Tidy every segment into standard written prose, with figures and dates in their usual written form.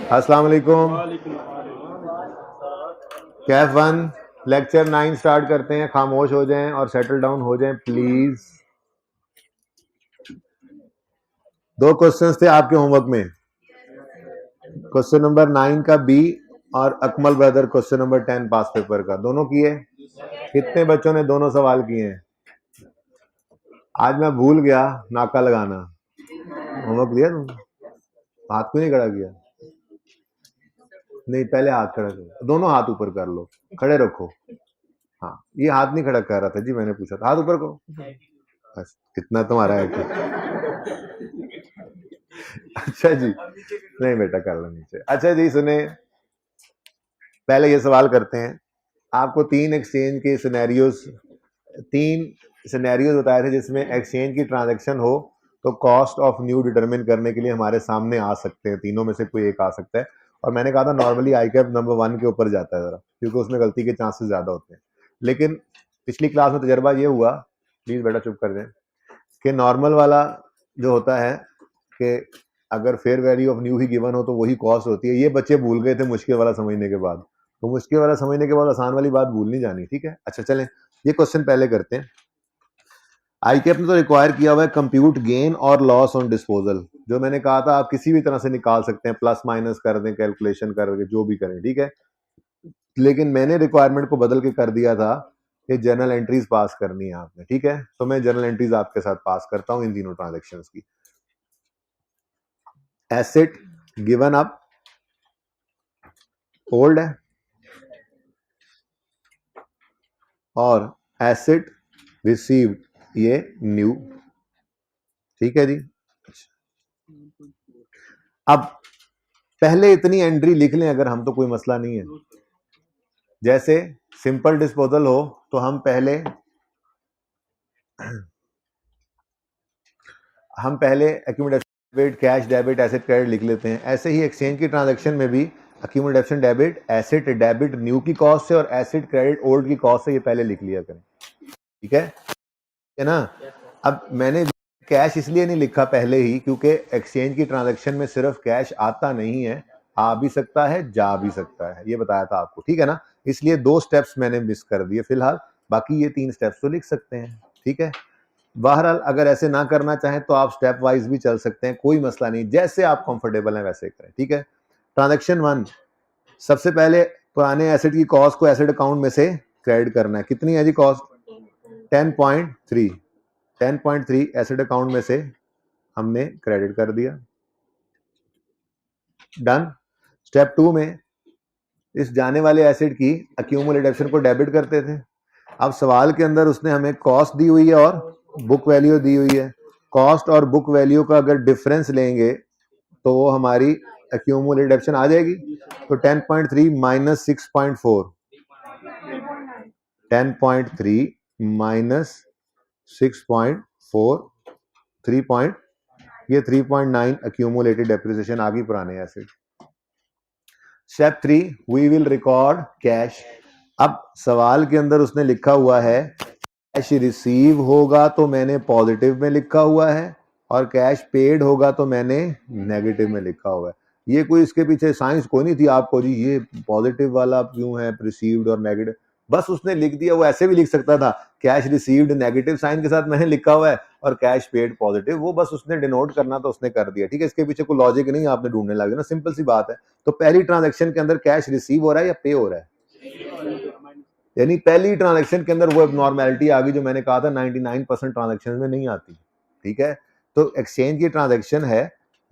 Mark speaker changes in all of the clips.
Speaker 1: अस्सलाम वालेकुम। Kaif 1 lecture 9 start करते हैं। खामोश हो जाएं और सेटल डाउन हो जाएं प्लीज। 2 क्वेश्चंस थे आपके होमवर्क में, क्वेश्चन नंबर 9 का बी और अकमल ब्रदर क्वेश्चन नंबर 10 पास पेपर का। दोनों किए? कितने बच्चों ने दोनों सवाल किए हैं? आज मैं भूल गया नाका लगाना। होमवर्क दिया तुम? हाथ क्यों नहीं खड़ा किया? नहीं, पहले हाथ खड़ा करो, दोनों हाथ ऊपर कर लो, खड़े रखो। हाँ, ये हाथ नहीं खड़ा कर रहा था जी, मैंने पूछा था। हाथ ऊपर करो, बस इतना तुम्हारा है कि अच्छा जी, नहीं बेटा कर लो नीचे। अच्छा जी सुने, पहले ये सवाल करते हैं। आपको 3 एक्सचेंज के सिनेरियोज, 3 सिनेरियोज बताए थे जिसमें एक्सचेंज की ट्रांजैक्शन हो तो कॉस्ट ऑफ न्यू डिटरमिन करने के लिए हमारे सामने आ सकते हैं। तीनों में से कोई एक आ सकता है। और मैंने कहा था नॉर्मली आई कैप नंबर 1 के ऊपर जाता है जरा, क्योंकि उसमें गलती के चांसेस ज्यादा होते हैं। लेकिन पिछली क्लास में तजर्बा ये हुआ, प्लीज बेटा चुप कर दें, कि नॉर्मल वाला जो होता है कि अगर fair value of new he given हो तो वही कॉस्ट होती है। ये बच्चे भूल गए थे मुश्किल वाला समझने के बाद, तो मुश्किल वाला समझने के बाद आसान वाली बात भूल नहीं जानी, ठीक है। अच्छा चलें, ये क्वेश्चन पहले करते हैं। आईकेप ने तो रिक्वायर किया हुआ है कंप्यूट गेन और लॉस ऑन डिस्पोजल, जो मैंने कहा था आप किसी भी तरह से निकाल सकते हैं, प्लस माइनस कर दें, कैलकुलेशन करके जो भी करें, ठीक है। लेकिन मैंने रिक्वायरमेंट को बदल के कर दिया था कि जर्नल एंट्रीज पास करनी है आपने, ठीक है। तो मैं जर्नल एंट्रीज आपके साथ पास करता हूं इन तीनों ट्रांजेक्शन्स की। एसेट गिवन अप ओल्ड है और एसेट रिसीव्ड ये न्यू, ठीक है जी। अब पहले इतनी एंट्री लिख लें अगर हम, तो कोई मसला नहीं है। जैसे सिंपल डिस्पोजल हो तो हम पहले accumulation debit, cash debit, asset credit लिख लेते हैं। ऐसे ही एक्सचेंज की ट्रांजैक्शन में भी accumulation debit, asset debit new की कॉस्ट से और एसेट क्रेडिट ओल्ड की कॉस्ट से, ये पहले लिख लिया करें, ठीक है ना। अब मैंने कैश इसलिए नहीं लिखा पहले ही क्योंकि एक्सचेंज की ट्रांजैक्शन में सिर्फ कैश आता नहीं है, आ भी सकता है, जा भी सकता है, ये बताया था आपको, ठीक है ना। इसलिए 2 स्टेप्स मैंने मिस कर दिए फिलहाल, बाकी ये 3 स्टेप्स तो लिख सकते हैं, ठीक है। बहरहाल अगर ऐसे ना करना चाहें तो आप स्टेप वाइज भी चल सकते हैं, कोई मसला नहीं, जैसे आप कंफर्टेबल हैं वैसे करें, ठीक है। ट्रांजैक्शन 1, सबसे पहले पुराने एसेट की कॉस्ट को एसेट अकाउंट में से क्रेडिट करना है। कितनी है जी कॉस्ट? 10.3। 10.3 एसेट अकाउंट में से हमने क्रेडिट कर दिया, डन। स्टेप 2 में इस जाने वाले एसेट की अक्यूमुलेटेड एक्शन को डेबिट करते थे। अब सवाल के अंदर उसने हमें कॉस्ट दी हुई है और बुक वैल्यू दी हुई है। कॉस्ट और बुक वैल्यू का अगर डिफरेंस लेंगे तो वो हमारी अक्यूमुलेटेड एक्शन आ जाएगी। तो 10.3 माइनस 6.4, 10.3 माइनस 6.4, 3. ये 3.9 अक्यूमुलेटेड डेप्रिसिएशन आ गई पुराने asset. Step 3, we will record cash. अब सवाल के अंदर उसने लिखा हुआ है कैश रिसीव होगा तो मैंने पॉजिटिव में लिखा हुआ है, और कैश पेड होगा तो मैंने नेगेटिव में लिखा हुआ है। ये कोई इसके पीछे साइंस कोई नहीं थी आपको जी, ये पॉजिटिव वाला क्यों है रिसीव्ड और नेगेटिव, बस उसने लिख दिया। वो ऐसे भी लिख सकता था, कैश रिसीव्ड नेगेटिव साइन के साथ मैंने लिखा हुआ है और कैश पेड पॉजिटिव, वो बस उसने डिनोट करना तो उसने कर दिया, ठीक है। इसके पीछे कोई लॉजिक नहीं आपने ढूंढने लगे ना, सिंपल सी बात है। तो पहली ट्रांजेक्शन के अंदर कैश रिसीव हो रहा है या पे हो रहा है? यानी पहली ट्रांजैक्शन के अंदर वो नॉर्मैलिटी आ गई जो मैंने कहा था 99% ट्रांजैक्शन में नहीं आती, ठीक है। तो एक्सचेंज की ट्रांजैक्शन है,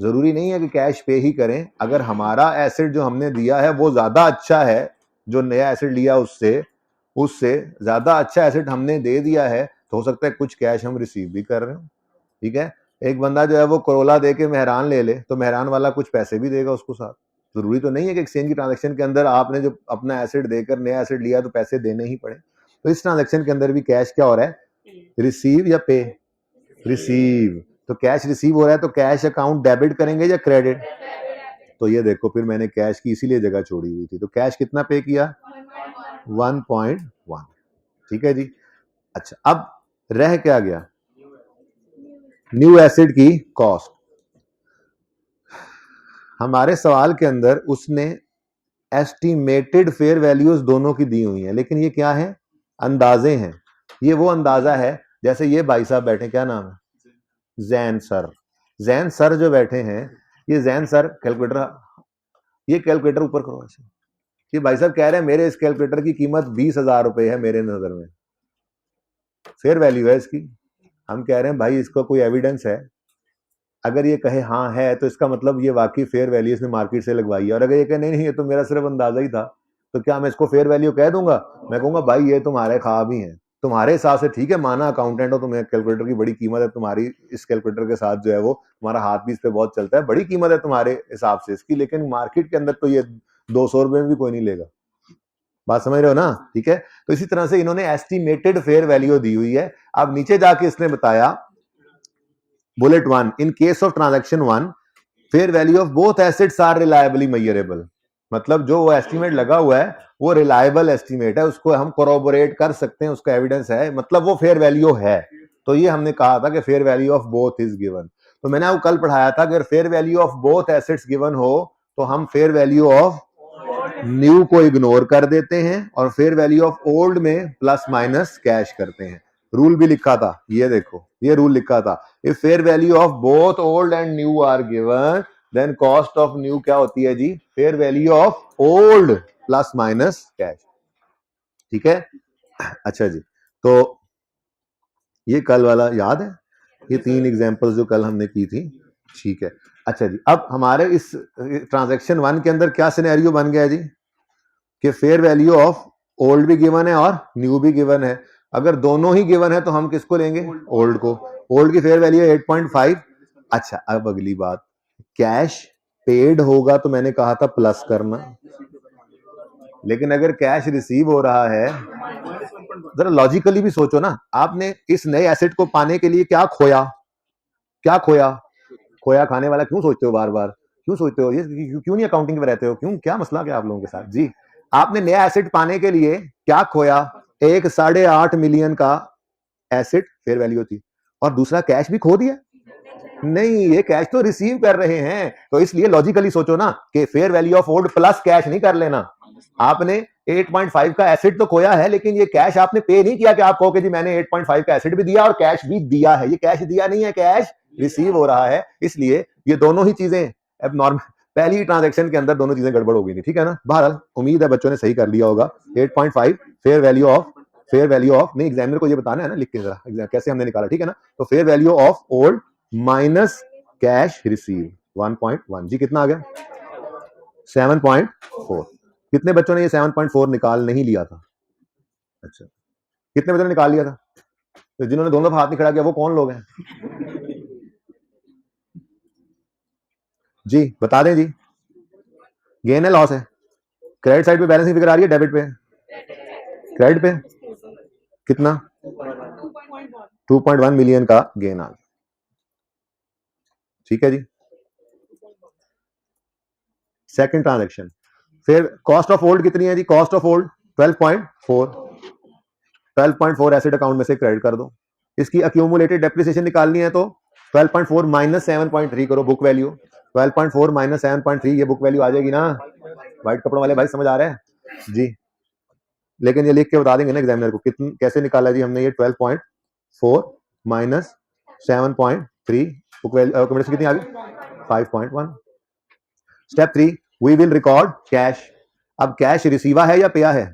Speaker 1: जरूरी नहीं है कि कैश पे ही करें। अगर हमारा एसेट जो हमने दिया है वो ज्यादा अच्छा है, जो नया एसेट लिया उससे उससे ज्यादा अच्छा एसेट हमने दे दिया है, तो हो सकता है कुछ कैश हम रिसीव भी कर रहे हो, ठीक है। एक बंदा जो है वो करोला दे के मेहरान ले ले तो मेहरान वाला कुछ पैसे भी देगा उसको साथ। जरूरी तो नहीं है कि एक्सचेंज की ट्रांजैक्शन के अंदर आपने जो अपना एसेट देकर नया एसेट लिया तो पैसे देने ही पड़े। तो इस ट्रांजैक्शन के अंदर भी कैश क्या हो रहा है? रिसीव या पे? रिसीव। तो कैश रिसीव हो रहा है तो कैश अकाउंट डेबिट करेंगे या क्रेडिट? तो ये देखो फिर मैंने कैश की इसीलिए जगह छोड़ी हुई थी। तो कैश कितना पे किया? 1.1, ठीक है जी। अच्छा अब रह क्या गया? न्यू एसेट की कॉस्ट। हमारे सवाल के अंदर उसने एस्टिमेटेड फेयर वैल्यूज दोनों की दी हुई हैं, लेकिन ये क्या है, अंदाजे हैं। ये वो अंदाजा है जैसे ये भाई साहब बैठे, क्या नाम है, जैन सर। जैन सर जो बैठे हैं, ये जैन सर कैलकुलेटर, ये कैलकुलेटर ऊपर करो ऐसे। ये भाई साहब कह रहे हैं मेरे इस कैलकुलेटर की कीमत 20,000 रुपए है मेरे नजर में, फेयर वैल्यू है इसकी। हम कह रहे हैं भाई इसका कोई एविडेंस है? अगर ये कहे हाँ है तो इसका मतलब ये वाकई फेयर वैल्यू इसने मार्केट से लगवाई है, और अगर ये कहे नहीं नहीं ये तो मेरा सिर्फ अंदाजा ही था, तो क्या मैं इसको फेयर वैल्यू कह दूंगा? मैं कहूंगा भाई ये तुम्हारे ख्वाब ही हैं, तुम्हारे हिसाब से ठीक है, माना अकाउंटेंट हो, तुम्हें कैलकुलेटर की बड़ी कीमत है, तुम्हारी इस कैलकुलेटर के साथ जो है वो तुम्हारा हाथ भी इस पे बहुत चलता है, बड़ी कीमत है तुम्हारे हिसाब से इसकी, लेकिन मार्केट के अंदर तो ये 200 रुपए में भी कोई नहीं लेगा। बात समझ रहे हो ना? ठीक है, तो इसी तरह से इन्होंने एस्टिमेटेड फेयर वैल्यू दी हुई है। अब नीचे जाके इसने बताया bullet 1, in case of transaction 1 fair value of both assets are reliably measurable. मतलब जो वो एस्टिमेट लगा हुआ है वो रिलायबल एस्टिमेट है, उसको हम कोरोबोरेट कर सकते हैं, उसका एविडेंस है, मतलब वो फेयर वैल्यू है। तो ये हमने कहा था कि fair value of both is given. तो मैंने वो कल पढ़ाया था, अगर fair value of both assets given हो तो हम फेयर वैल्यू ऑफ न्यू को इग्नोर कर देते हैं और फेयर वैल्यू ऑफ ओल्ड में प्लस माइनस कैश करते हैं। रूल भी लिखा था, ये देखो ये रूल लिखा था, if fair value of both old and new are given then cost of new क्या होती है जी, fair value of old plus minus cash. ठीक है, अच्छा जी, तो ये कल वाला याद है, ये 3 एग्जांपल्स जो कल हमने की थी। ठीक है, अच्छा जी, अब हमारे इस ट्रांजैक्शन 1 के अंदर क्या सिनेरियो बन गया जी कि फेयर वैल्यू ऑफ ओल्ड भी गिवन है और न्यू भी गिवन है। अगर दोनों ही गिवन है तो हम किसको लेंगे, ओल्ड को। ओल्ड की फेयर वैल्यू है 8.5। अच्छा, अब अगली बात, कैश पेड होगा तो मैंने कहा था प्लस करना, लेकिन अगर कैश रिसीव हो रहा है, जरा लॉजिकली भी सोचो ना, आपने इस नए एसेट को पाने के लिए क्या खोया, क्या खोया, खोया खाने वाला क्यों सोचते हो बार बार, क्यों सोचते हो ये, क्यों नहीं अकाउंटिंग में रहते हो, क्यों, क्या मसला क्या आप लोगों के साथ जी? आपने नया एसेट पाने के लिए क्या खोया, एक 8.5 मिलियन का एसेट फेयर वैल्यू थी, और दूसरा कैश भी खो दिया। नहीं, ये कैश तो रिसीव कर रहे हैं, तो इसलिए लॉजिकली सोचो ना कि fair value of old plus cash नहीं कर लेना। आपने 8.5 का एसेट तो खोया है, लेकिन ये कैश आपने पे नहीं किया कि आप कहो कि जी मैंने 8.5 का एसेट भी दिया और कैश भी दिया है, ये कैश दिया नहीं है, कैश रिसीव हो रहा है। इसलिए ये दोनों ही चीजें अब नॉर्मल, पहली ट्रांजैक्शन के अंदर दोनों चीजें गड़बड़ हो गई थी, ठीक है ना? बहरहाल उम्मीद है बच्चों ने सही कर लिया होगा। 8.5 फेयर वैल्यू ऑफ नहीं, एग्जामिनर को ये बताना है ना लिख के जरा कैसे हमने निकाला, ठीक है ना? तो fair value of old minus cash receive 1.1 जी, कितना आ गया 7.4। कितने बच्चों ने ये 7.4 निकाल नहीं लिया था? अच्छा, कितने बच्चों ने निकाल लिया था? तो जिन्होंने दोनों हाथ नहीं खड़ा किया वो कौन लोग हैं जी, बता दें जी। गेन है लॉस है, क्रेडिट साइड पे बैलेंसिंग फिगर आ रही है, डेबिट पे, क्रेडिट पे कितना 2.1 मिलियन का गेन आ गया। ठीक है जी, सेकंड ट्रांजैक्शन, फिर कॉस्ट ऑफ ओल्ड कितनी है जी, cost of old 12.4 asset account में से क्रेडिट कर दो। इसकी अक्यूमुलेटेड डेप्रिसिएशन निकालनी है तो 12.4 माइनस 7.3 करो, बुक वैल्यू 12.4 माइनस 7.3, ये बुक वैल्यू आ जाएगी ना? व्हाइट कपड़ों वाले भाई समझ आ रहा है जी? लेकिन ये लिख के बता देंगे ना एग्जामिनर को कितने कैसे निकाला जी हमने, ये 12.4 माइनस 7.3, बुक वैल्यू कितनी आ गई 5.1। Step 3, we will record cash. अब कैश रिसीवा है या पेया है?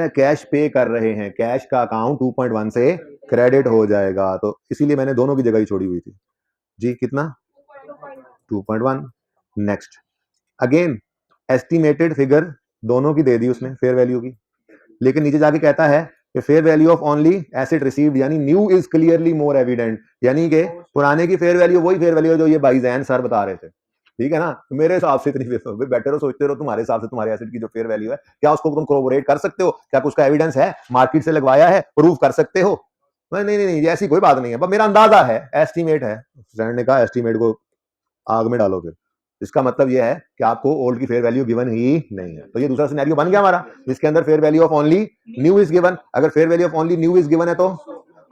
Speaker 1: कैश पे कर रहे हैं, कैश का अकाउंट 2.1 से क्रेडिट हो जाएगा, तो इसीलिए मैंने दोनों की जगह ही छोड़ी हुई थी जी। कितना 2.1। नेक्स्ट, अगेन एस्टिमेटेड फिगर दोनों की दे दी उसने फेयर वैल्यू की, लेकिन नीचे जाके कहता है कि fair value of only asset received, यानी new is clearly more evident, यानी कि पुराने की फेयर वैल्यू वही फेयर वैल्यू जो ये भाई जैन सर बता रहे थे, ठीक है ना? मेरे हिसाब से इतनी बैठे रहो, सोचते रहो, तुम्हारे हिसाब से तुम्हारे एसेट की जो फेयर वैल्यू है, क्या उसको तुम कोरोबोरेट कर सकते हो? क्या उसका एविडेंस है, मार्केट से लगवाया है, प्रूव कर सकते हो? नहीं नहीं नहीं, ऐसी कोई बात नहीं है, बस मेरा अंदाजा है, एस्टीमेट है। फ्रेंड ने कहा एस्टीमेट को आग में डालो, फिर इसका मतलब यह है कि आपको ओल्ड की फेयर वैल्यू गिवन ही नहीं है। तो ये दूसरा सिनेरियो बन गया हमारा, जिसके अंदर fair value of only new is given. अगर fair value of only new is given है तो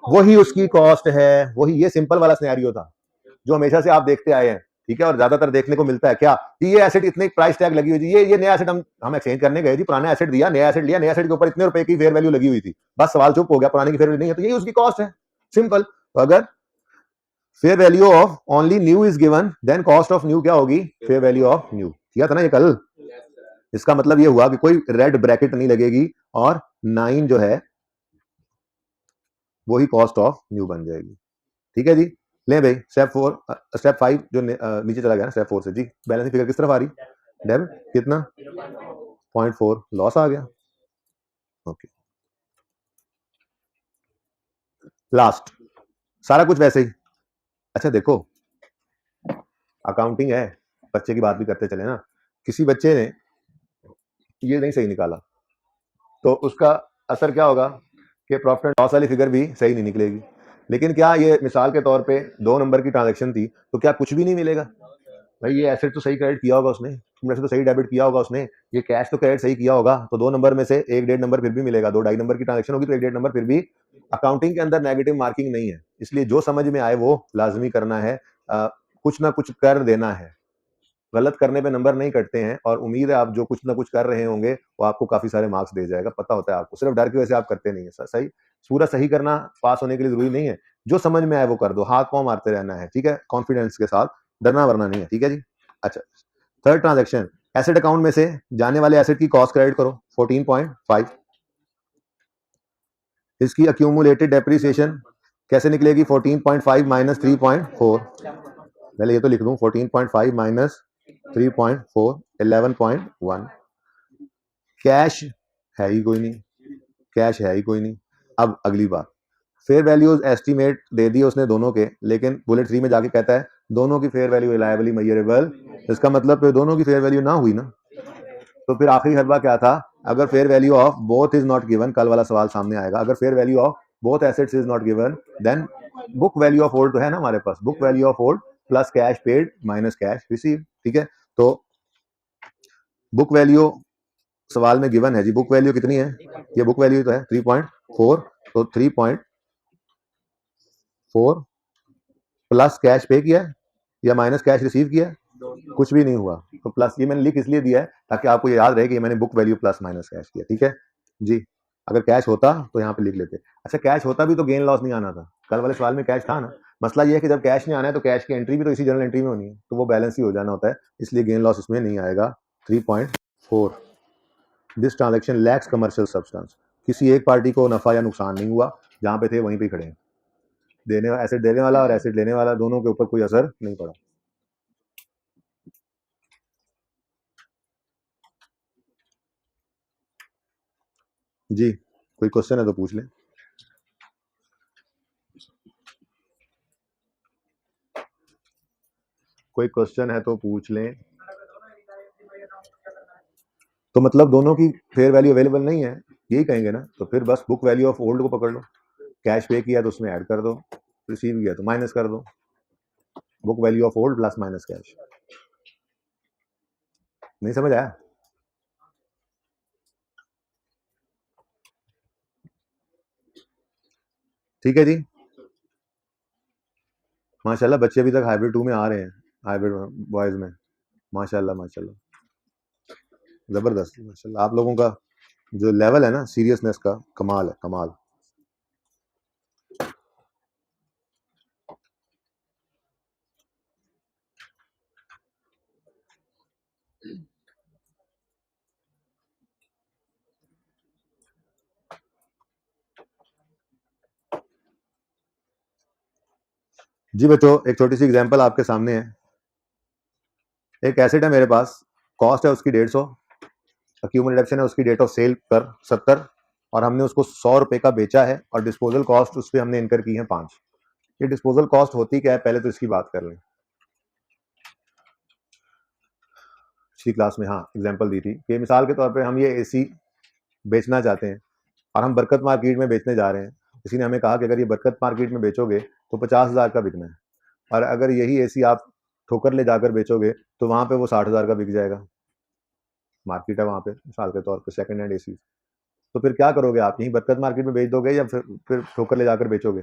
Speaker 1: वही उसकी कॉस्ट है, वही, ये सिंपल वाला सिनेरियो था जो हमेशा से आप देखते आए हैं ठीक है। और ज्यादातर देखने को मिलता है क्या कि ये एसेट इतने प्राइस टैग लगी हुई थी, ये नया एसेट हम एक्सचेंज करने गए जी, पुराना एसेट दिया, नया एसेट लिया, नया एसेट के ऊपर इतने रुपए की फेयर वैल्यू लगी हुई थी, बस सवाल चुप हो गया, पुरानी की फेयर वैल्यू नहीं है तो यही उसकी कॉस्ट है, सिंपल। तो अगर fair value of only new is given, then cost of new क्या होगी, फेयर वैल्यू ऑफ न्यू। किया था ना ये कल। इसका मतलब ये हुआ कि कोई रेड ब्रैकेट नहीं लगेगी और 9 जो है वही कॉस्ट ऑफ न्यू बन जाएगी। ठीक है जी। ले भाई स्टेप 5 जो नीचे चला गया ना, स्टेप 4 से जी, बैलेंसिंग फिगर किस तरफ आ रही, डेबिट कितना 0.4, लॉस आ गया। ओके, लास्ट सारा कुछ वैसे ही। अच्छा देखो, अकाउंटिंग है, बच्चे की बात भी करते चले ना, किसी बच्चे ने ये नहीं सही निकाला तो उसका असर क्या होगा कि प्रॉफिट एंड लॉस वाली फिगर भी सही नहीं निकलेगी। लेकिन क्या ये मिसाल के तौर पे 2 नंबर की ट्रांजैक्शन थी तो क्या कुछ भी नहीं मिलेगा, भाई ये एसेट तो सही क्रेडिट किया होगा उसने, तो सही डेबिट किया होगा उसने, ये कैश तो क्रेडिट सही किया होगा, तो 2 नंबर में से 1.5 नंबर फिर भी मिलेगा, 2-2.5 नंबर की ट्रांजैक्शन होगी तो 1.5 नंबर फिर भी। अकाउंटिंग के अंदर नेगेटिव मार्किंग नहीं है, इसलिए जो समझ में आए वो लाजमी करना है, कुछ ना कुछ कर देना है, गलत करने पे नंबर नहीं कटते हैं, और उम्मीद है आप जो कुछ ना कुछ कर रहे होंगे वो आपको काफी सारे मार्क्स दे जाएगा, पता होता है आपको, सिर्फ डर की वजह से आप करते नहीं है। सही पूरा सही करना पास होने के लिए जरूरी नहीं है, जो समझ में आए वो कर दो, हाथ पांव मारते रहना है, ठीक है, कॉन्फिडेंस के साथ, डरना वरना नहीं है, ठीक है जी। अच्छा, थर्ड ट्रांजैक्शन, एसेट अकाउंट में से जाने वाले एसेट की कॉस्ट क्रेडिट करो 14.5, इसकी अक्यूमुलेटेड डेप्रिसिएशन कैसे निकलेगी, 14.5 माइनस 3.4, पहले ये तो लिख दूं 14.5 माइनस 3.4 11.1, कैश है ही कोई नहीं, कैश है ही कोई नहीं। अब अगली बात, फेयर वैल्यूज एस्टीमेट दे दिए उसने दोनों के, लेकिन बुलेट 3 में जाके कहता है दोनों की फेयर वैल्यू रिलायबली मेजरेबल, इसका मतलब फिर दोनों की फेयर वैल्यू ना हुई ना, तो फिर आखिरी हरबा क्या था, अगर fair value of both is not given, कल वाला सवाल सामने आएगा, अगर fair value of both assets is not given then book value of old तो है ना हमारे पास, book value of old plus cash paid minus cash receive, ठीक है। तो बुक वैल्यू सवाल में गिवन है जी, बुक वैल्यू कितनी है, ये बुक वैल्यू तो है 3.4, तो 3.4 प्लस कैश पे किया या माइनस कैश रिसीव किया, कुछ भी नहीं हुआ, तो प्लस ये मैंने लिख इसलिए दिया है ताकि आपको ये याद रहे कि ये मैंने book value plus minus cash किया, ठीक है जी। अगर कैश होता तो यहाँ पे लिख लेते। अच्छा, कैश होता भी तो गेन लॉस नहीं आना था, कल वाले सवाल में कैश था ना, मसला ये है कि जब कैश नहीं आना है तो कैश की एंट्री भी तो इसी जर्नल एंट्री में होनी है, तो वो बैलेंस ही हो जाना होता है, इसलिए गेन लॉस इसमें नहीं आएगा। 3.4, this transaction lakhs commercial substance, किसी एक पार्टी को नफा या नुकसान नहीं हुआ, जहां पे थे वहीं पे खड़े हैं, देने एसेट देने वाला और एसेट लेने वाला दोनों के ऊपर कोई असर नहीं पड़ा। जी, कोई क्वेश्चन है तो पूछ लें। कोई क्वेश्चन है तो पूछ लें। तो मतलब दोनों की फेयर वैल्यू अवेलेबल नहीं है, यही कहेंगे ना, तो फिर बस बुक वैल्यू ऑफ ओल्ड को पकड़ लो, कैश पे किया तो उसमें ऐड कर दो, रिसीव किया तो माइनस कर दो, book value of old plus minus cash. नहीं समझ आया? ठीक है जी, माशाल्लाह बच्चे अभी तक हाइब्रिड 2 में आ रहे हैं, हाइब्रिड बॉयज में, माशाल्लाह माशाल्लाह, जबरदस्त, माशाल्लाह आप लोगों का जो लेवल है ना सीरियसनेस का, कमाल है, कमाल। जी बच्चों, एक छोटी सी एग्जांपल आपके सामने है, एक एसेट है मेरे पास, कॉस्ट है उसकी 150, अक्यूमुलेट डिडक्शन है उसकी डेट ऑफ सेल पर 70, और हमने उसको 100 रुपए का बेचा है, और डिस्पोजल कॉस्ट उस पर हमने इनकर की है 5। ये डिस्पोजल कॉस्ट होती क्या है, पहले तो इसकी बात कर लें। पिछली क्लास में हाँ एग्जांपल दी थी कि मिसाल के तौर पे हम ये एसी बेचना चाहते हैं और हम बरकत मार्केट में बेचने जा रहे हैं, किसी ने हमें कहा कि अगर ये बरकत मार्केट में बेचोगे तो 50,000 का बिकना है, और अगर यही एसी आप ठोकर ले जाकर बेचोगे तो वहां पे वो 60,000 का बिक जाएगा, मार्केट है वहां पे मिसाल के तौर पे सेकंड हैंड एसी। तो फिर क्या करोगे आप, यहीं बरकत मार्केट में बेच दोगे या फिर ठोकर ले जाकर बेचोगे,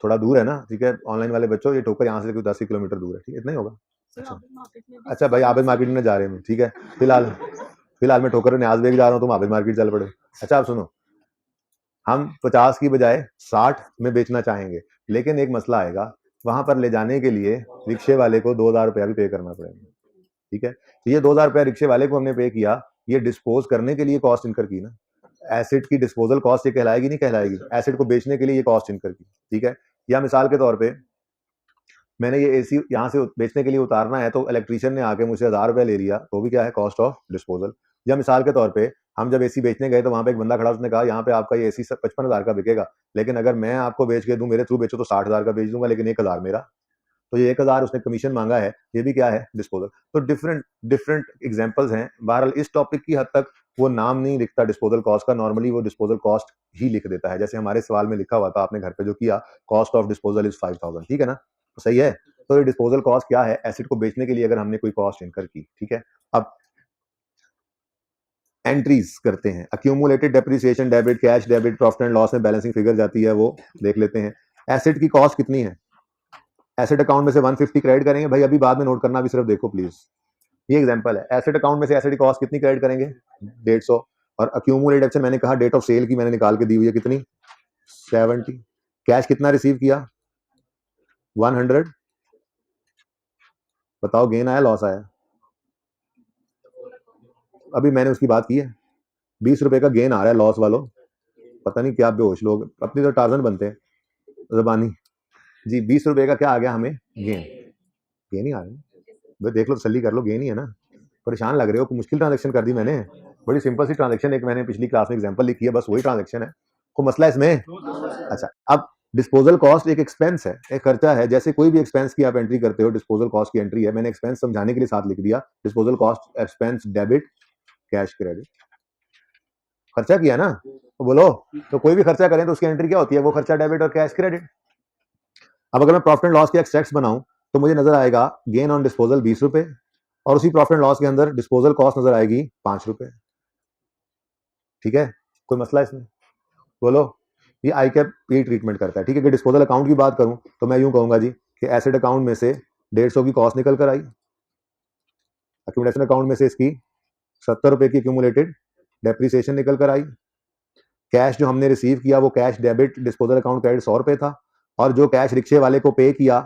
Speaker 1: थोड़ा दूर है ना, ठीक है, ऑनलाइन वाले बच्चों ये ठोकर यहाँ से कोई 10 किलोमीटर दूर है, ठीक है, इतना ही होगा, अच्छा भाई, आबिद मार्केट में जा रहे हैं, ठीक है। फिलहाल मैं ठोकर न्याज बेग जा रहा हूँ, तुम आबिद मार्केट चल पड़े। अच्छा आप सुनो, हम 50 की बजाय 60 में बेचना चाहेंगे, लेकिन एक मसला आएगा, वहां पर ले जाने के लिए रिक्शे वाले को 2000 रुपया भी पे करना पड़ेगा, ठीक है। तो ये 2000 रुपया रिक्शे वाले को हमने पे किया, ये डिस्पोज करने के लिए कॉस्ट इनकर की ना, एसिड की डिस्पोजल कॉस्ट ये कहलाएगी नहीं कहलाएगी, एसिड को बेचने के लिए ये कॉस्ट इनकर की, ठीक है। या मिसाल के तौर पे मैंने ये एसी यहाँ से बेचने के लिए उतारना है, तो इलेक्ट्रीशियन ने आके मुझसे 1000 रुपया ले लिया, तो भी क्या है, कॉस्ट ऑफ डिस्पोजल। या मिसाल के तौर पे हम जब एसी बेचने गए तो वहां पे एक बंदा खड़ा, उसने कहा यहाँ पे आपका ये एसी 55,000 का बिकेगा, लेकिन अगर मैं आपको बेच के दूं, मेरे थ्रू बेचो तो 60,000 का बेच दूंगा, लेकिन 1000 मेरा। तो ये 1000 उसने कमीशन मांगा है, ये भी क्या है, डिस्पोजल। तो डिफरेंट डिफरेंट एग्जांपल्स हैं। बहरहाल इस टॉपिक की हद तक वो नाम नहीं लिखता डिस्पोजल कॉस्ट का, नॉर्मली वो डिस्पोजल कॉस्ट ही लिख देता है, जैसे हमारे सवाल में लिखा हुआ था, आपने घर पे जो किया, कॉस्ट ऑफ डिस्पोजल इज 5000, ठीक है ना, तो सही है। तो ये डिस्पोजल कॉस्ट क्या है, एसिड को बेचने के लिए अगर हमने कोई कॉस्ट इनकर की, ठीक है। अब एंट्रीज करते हैं, accumulated depreciation, debit, cash debit, profit and loss में बैलेंसिंग फिगर जाती है, वो देख लेते हैं। एसिड की कॉस्ट कितनी है, एसेट अकाउंट में से 150 क्रेडिट करेंगे, भाई अभी बाद में नोट करना, अभी सिर्फ देखो प्लीज, ये एग्जांपल है। एसेट अकाउंट में से एसेट की कॉस्ट कितनी क्रेडिट करेंगे, 150, और अक्यूमुलेटेड एक्शन मैंने कहा डेट ऑफ सेल की मैंने निकाल के दी हुई है, कितनी, 70। कैश कितना रिसीव किया, 100, बताओ गेन आया लॉस आया, अभी मैंने उसकी बात की है, 20 रुपए का गेन आ रहा है लॉस वालों, पता नहीं क्या बेहोश लोग, अपनी तो टार्जन बनते हैं जबानी जी। 20 रुपए का क्या आ गया हमें, गेन ही आ रहा है, भाई देख लो, तसल्ली कर लो, गेन ही है ना, परेशान लग रहे हो, मुश्किल ट्रांजेक्शन कर दी मैंने, बड़ी सिंपल सी ट्रांजेक्शन, एक मैंने पिछली क्लास में एग्जांपल लिखी है, बस वही ट्रांजेक्शन है, कोई मसला है इसमें। अच्छा, अब डिस्पोजल कॉस्ट एक एक्सपेंस है, एक खर्चा है, जैसे कोई भी एक्सपेंस की आप एंट्री करते हो, डिस्पोजल कॉस्ट की एंट्री है, मैंने एक्सपेंस समझाने के लिए साथ लिख दिया, disposal cost expense debit cash credit, खर्चा किया ना, तो बोलो, तो कोई भी खर्चा करें तो उसकी एंट्री क्या होती है, वो खर्चा डेबिट और कैश क्रेडिट। अब अगर मैं प्रॉफिट एंड लॉस के एक्सट्रैक्ट्स बनाऊं, तो मुझे नजर आएगा गेन ऑन डिस्पोजल 20 रुपए, और उसी प्रॉफिट एंड लॉस के अंदर डिस्पोजल कॉस्ट नजर आएगी 5 रुपए, ठीक है, कोई मसला इसमें, बोलो। ये आई कैप ये ट्रीटमेंट करता है, ठीक है। कि डिस्पोजल अकाउंट की बात करूं तो मैं यूं कहूंगा जी कि एसेट अकाउंट में से 150 की कॉस्ट निकल कर आई, अक्यूमुलेशन अकाउंट में से इसकी 70 रुपए की अक्यूमुलेटेड डेप्रिसिएशन निकल कर आई, कैश जो हमने रिसीव किया वो cash debit, disposal account credit 100 रुपए था, और जो कैश रिक्शे वाले को पे किया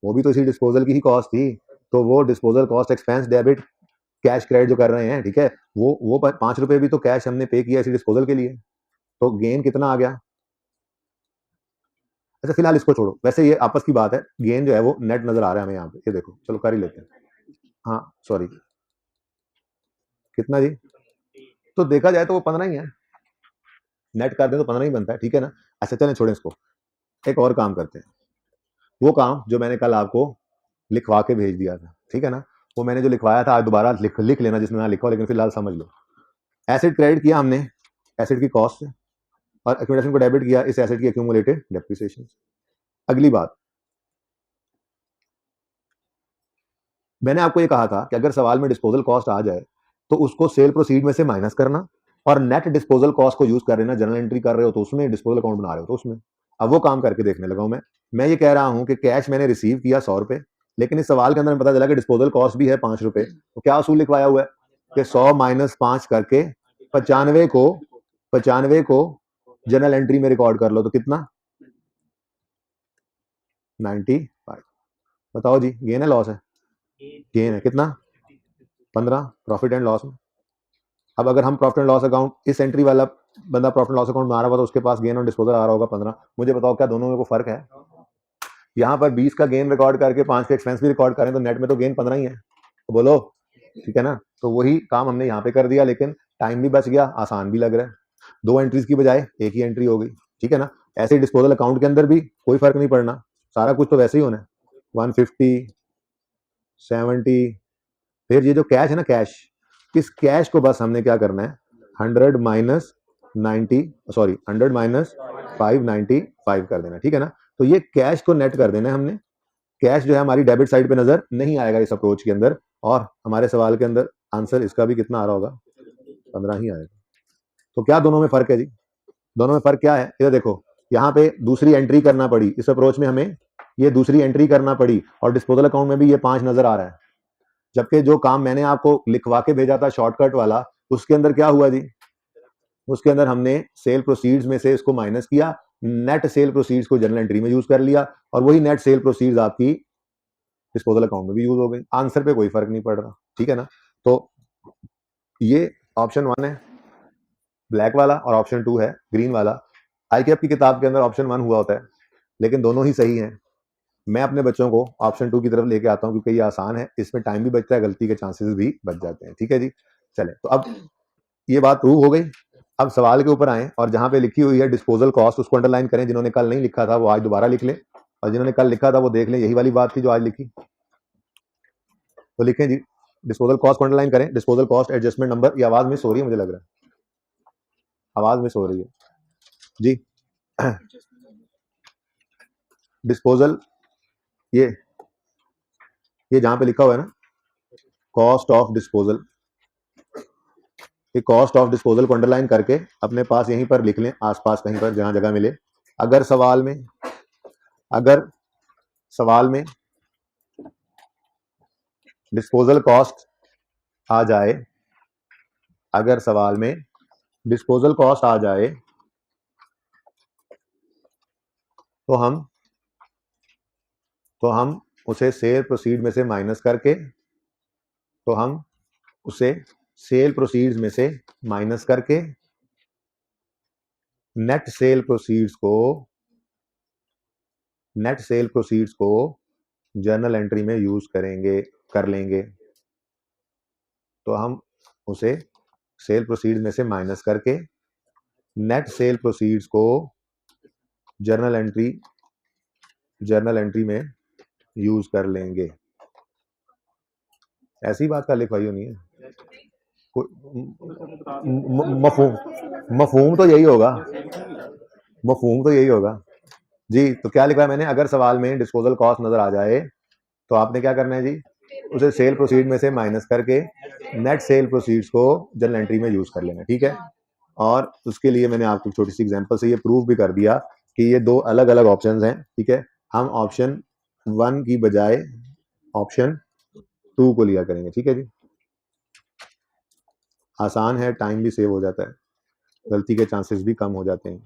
Speaker 1: वो भी तो इसी डिस्पोजल की ही कॉस्ट थी, तो वो disposal cost expense debit cash credit जो कर रहे हैं, ठीक है, वो 5 रुपए भी तो कैश हमने पे किया इसी डिस्पोजल के लिए, तो गेन कितना आ गया। अच्छा फिलहाल इसको छोड़ो, वैसे ये आपस की बात है, गेन जो है वो नेट नजर आ रहा है हमें यहाँ पे, ये देखो, चलो कर ही लेते हैं, हाँ सॉरी, कितना जी, तो देखा जाए तो वो 15 ही है, नेट कर दें तो 15 ही बनता है, ठीक है ना। अच्छा चलें छोड़ें इसको, एक और काम करते हैं, वो काम जो मैंने कल आपको लिखवा के भेज दिया था, ठीक है ना, वो मैंने जो लिखवाया था आज दोबारा लिख लेना जिसमें लिखा हो, लेकिन फिलहाल समझ लो। एसिड क्रेडिट किया हमने एसिड की कॉस्ट से, और एक्यूमुलेशन को डेबिट किया इस एसिड की एक्यूमुलेटेड डेप्रिसिएशन। अगली बात, मैंने आपको ये कहा था कि अगर सवाल में डिस्पोजल कॉस्ट आ जाए तो उसको सेल प्रोसीड में से माइनस करना, और नेट डिस्पोजल कॉस्ट को यूज कर लेना, जनरल एंट्री कर रहे हो तो उसमें, डिस्पोजल अकाउंट बना रहे हो तो उसमें। अब वो काम करके देखने लगा हूं मैं ये कह रहा हूं कि कैश मैंने रिसीव किया 100 रुपए, लेकिन इस सवाल के अंदर पता चला कि डिस्पोजल कॉस्ट भी है 5 रुपए, तो क्या असूल लिखवाया हुआ है कि 100 माइनस 5 करके 95 को जनरल एंट्री में रिकॉर्ड कर लो, तो कितना, 95। बताओ जी गेन है लॉस है, गेन है, कितना, 15 प्रॉफिट एंड लॉस में। अब अगर हम प्रॉफिट एंड लॉस अकाउंट, इस एंट्री वाला बंदा प्रॉफिट एंड लॉस अकाउंट में आ रहा हुआ तो उसके पास गेन और डिस्पोजल आ रहा होगा 15, मुझे बताओ क्या दोनों में कोई फर्क है। यहाँ पर 20 का गेन रिकॉर्ड करके 5 का एक्सपेंस भी रिकॉर्ड करें तो नेट में तो गेन 15 ही है, तो बोलो, ठीक है ना। तो वही काम हमने यहाँ पे कर दिया, लेकिन टाइम भी बच गया, आसान भी लग रहा है, 2 एंट्रीज की बजाय एक ही एंट्री हो गई, ठीक है ना। ऐसे डिस्पोजल अकाउंट के अंदर भी कोई फर्क नहीं पड़ना, सारा कुछ तो वैसे ही होना है, 150 70, फिर ये जो कैश है ना, कैश, इस कैश को बस हमने क्या करना है, 100 माइनस 595 कर देना, ठीक है ना। तो ये कैश को नेट कर देना है हमने, कैश जो है हमारी डेबिट साइड पे नजर नहीं आएगा इस अप्रोच के अंदर, और हमारे सवाल के अंदर आंसर इसका भी कितना आ रहा होगा, 15 ही आएगा। तो क्या दोनों में फर्क है जी, दोनों में फर्क क्या है, इधर देखो, यहाँ पे दूसरी एंट्री करना पड़ी इस अप्रोच में हमें ये दूसरी एंट्री करना पड़ी, और डिस्पोजल अकाउंट में भी ये 5 नजर आ रहा है, जबकि जो काम मैंने आपको लिखवा के भेजा था शॉर्टकट वाला, उसके अंदर क्या हुआ जी, उसके अंदर हमने सेल प्रोसीड्स में से इसको माइनस किया, नेट सेल प्रोसीड्स को जनरल एंट्री में यूज कर लिया, और वही नेट सेल प्रोसीड्स आपकी डिस्पोजल अकाउंट में भी यूज हो गई। आंसर पे कोई फर्क नहीं पड़ रहा, ठीक है ना। तो ये ऑप्शन 1 है ब्लैक वाला, और ऑप्शन 2 है ग्रीन वाला। आईकेएफ की किताब के अंदर ऑप्शन 1 हुआ होता है, लेकिन दोनों ही सही हैं। मैं अपने बच्चों को ऑप्शन 2 की तरफ लेके आता हूं, क्योंकि ये आसान है, इसमें टाइम भी बचता है, गलती के चांसेस भी बच जाते हैं, ठीक है जी। चले, तो अब ये बात प्रूव हो गई। अब सवाल के ऊपर आए, और जहां पे लिखी हुई है डिस्पोजल कॉस्ट, उसको अंडरलाइन करें। जिन्होंने कल नहीं लिखा था वो आज दोबारा लिख लें, और जिन्होंने कल लिखा था वो देख लें, यही वाली बात थी जो आज लिखी, तो लिखें जी। डिस्पोजल कॉस्ट को अंडरलाइन करें। डिस्पोजल कॉस्ट एडजस्टमेंट नंबर, ये आवाज मिस हो रही है, मुझे लग रहा है आवाज मिस हो रही है जी। डिस्पोजल, ये जहां पे लिखा हुआ है ना कॉस्ट ऑफ डिस्पोजल, ये कॉस्ट ऑफ डिस्पोजल को अंडरलाइन करके अपने पास यहीं पर लिख लें, आसपास कहीं पर जहां जगह मिले। अगर सवाल में डिस्पोजल कॉस्ट आ जाए, अगर सवाल में डिस्पोजल कॉस्ट आ जाए, तो हम उसे सेल प्रोसीड में से माइनस करके, तो हम उसे सेल प्रोसीड्स में से माइनस करके नेट सेल प्रोसीड्स को जर्नल एंट्री में यूज कर लेंगे। तो हम उसे सेल प्रोसीड्स में से माइनस करके नेट सेल प्रोसीड्स को जर्नल एंट्री में यूज कर लेंगे। ऐसी बात का लिखवाई होनी है, मफहूम तो यही होगा, जी। तो क्या लिखा है मैंने, अगर सवाल में डिस्पोजल कॉस्ट नजर आ जाए तो आपने क्या करना है जी, उसे सेल प्रोसीड में से माइनस करके नेट सेल प्रोसीड्स को जनरल एंट्री में यूज कर लेना, ठीक है। और उसके लिए मैंने आपको छोटी सी एग्जांपल से ये प्रूव भी कर दिया कि ये दो अलग अलग ऑप्शंस हैं, ठीक है। हम ऑप्शन 1 की बजाय ऑप्शन 2 को लिया करेंगे, ठीक है जी। आसान है, टाइम भी सेव हो जाता है, गलती के चांसेस भी कम हो जाते हैं।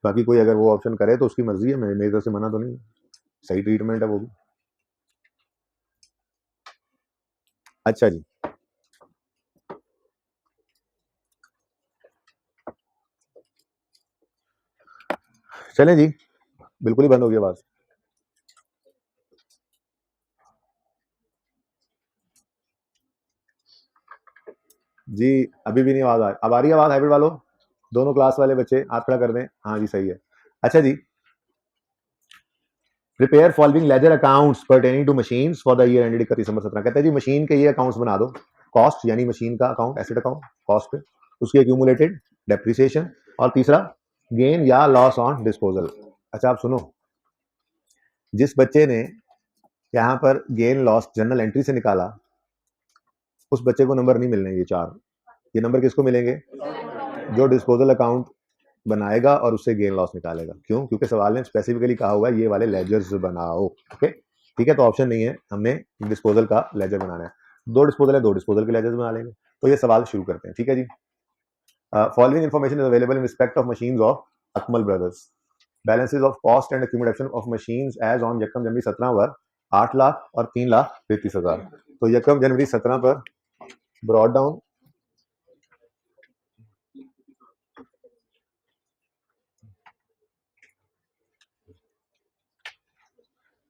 Speaker 1: बाकी कोई अगर वो ऑप्शन करे तो उसकी मर्जी है, मेरी तरफ से मना तो नहीं, सही ट्रीटमेंट है वो भी। अच्छा जी, चलें जी, बिल्कुल ही बंद हो गई आवाज जी। अभी भी नहीं आवाज आ रही, अब आ रही है आवाज हाइब्रिड वालों, दोनों क्लास वाले बच्चे हाथ खड़ा कर दें। हाँ जी, सही है। अच्छा जी, prepare following ledger accounts pertaining to machines for the year ended 31 December 17। कहते हैं जी मशीन के ये अकाउंट्स बना दो, कॉस्ट यानी मशीन का अकाउंट, एसेट अकाउंट कॉस्ट पे, उसकी एक्यूमुलेटेड डेप्रिसिएशन, और तीसरा गेन या लॉस ऑन डिस्पोजल। अच्छा आप सुनो, जिस बच्चे ने यहाँ पर गेन लॉस जनरल एंट्री से निकाला, उस बच्चे को नंबर नहीं मिलने, ये 4, ये नंबर किसको मिलेंगे, जो डिस्पोजल अकाउंट बनाएगा और उससे गेन लॉस निकालेगा। क्यों? क्योंकि सवाल ने स्पेसिफिकली कहा हुआ है ये वाले लेजर्स बनाओ, ओके, ठीक है। तो ऑप्शन नहीं है, हमने डिस्पोजल का लेजर बनाना है। 2 डिस्पोजल है, 2 डिस्पोजल के लेजर्स बना लेंगे। तो ये सवाल शुरू करते हैं, ठीक है जी। Following information is available in respect of machines of Akmal brothers. Balances of cost and accumulation of machines as on यकम जनवरी 17 वर 8 लाख और 3,33,000। तो यकम जनवरी 17 पर ब्रॉड डाउन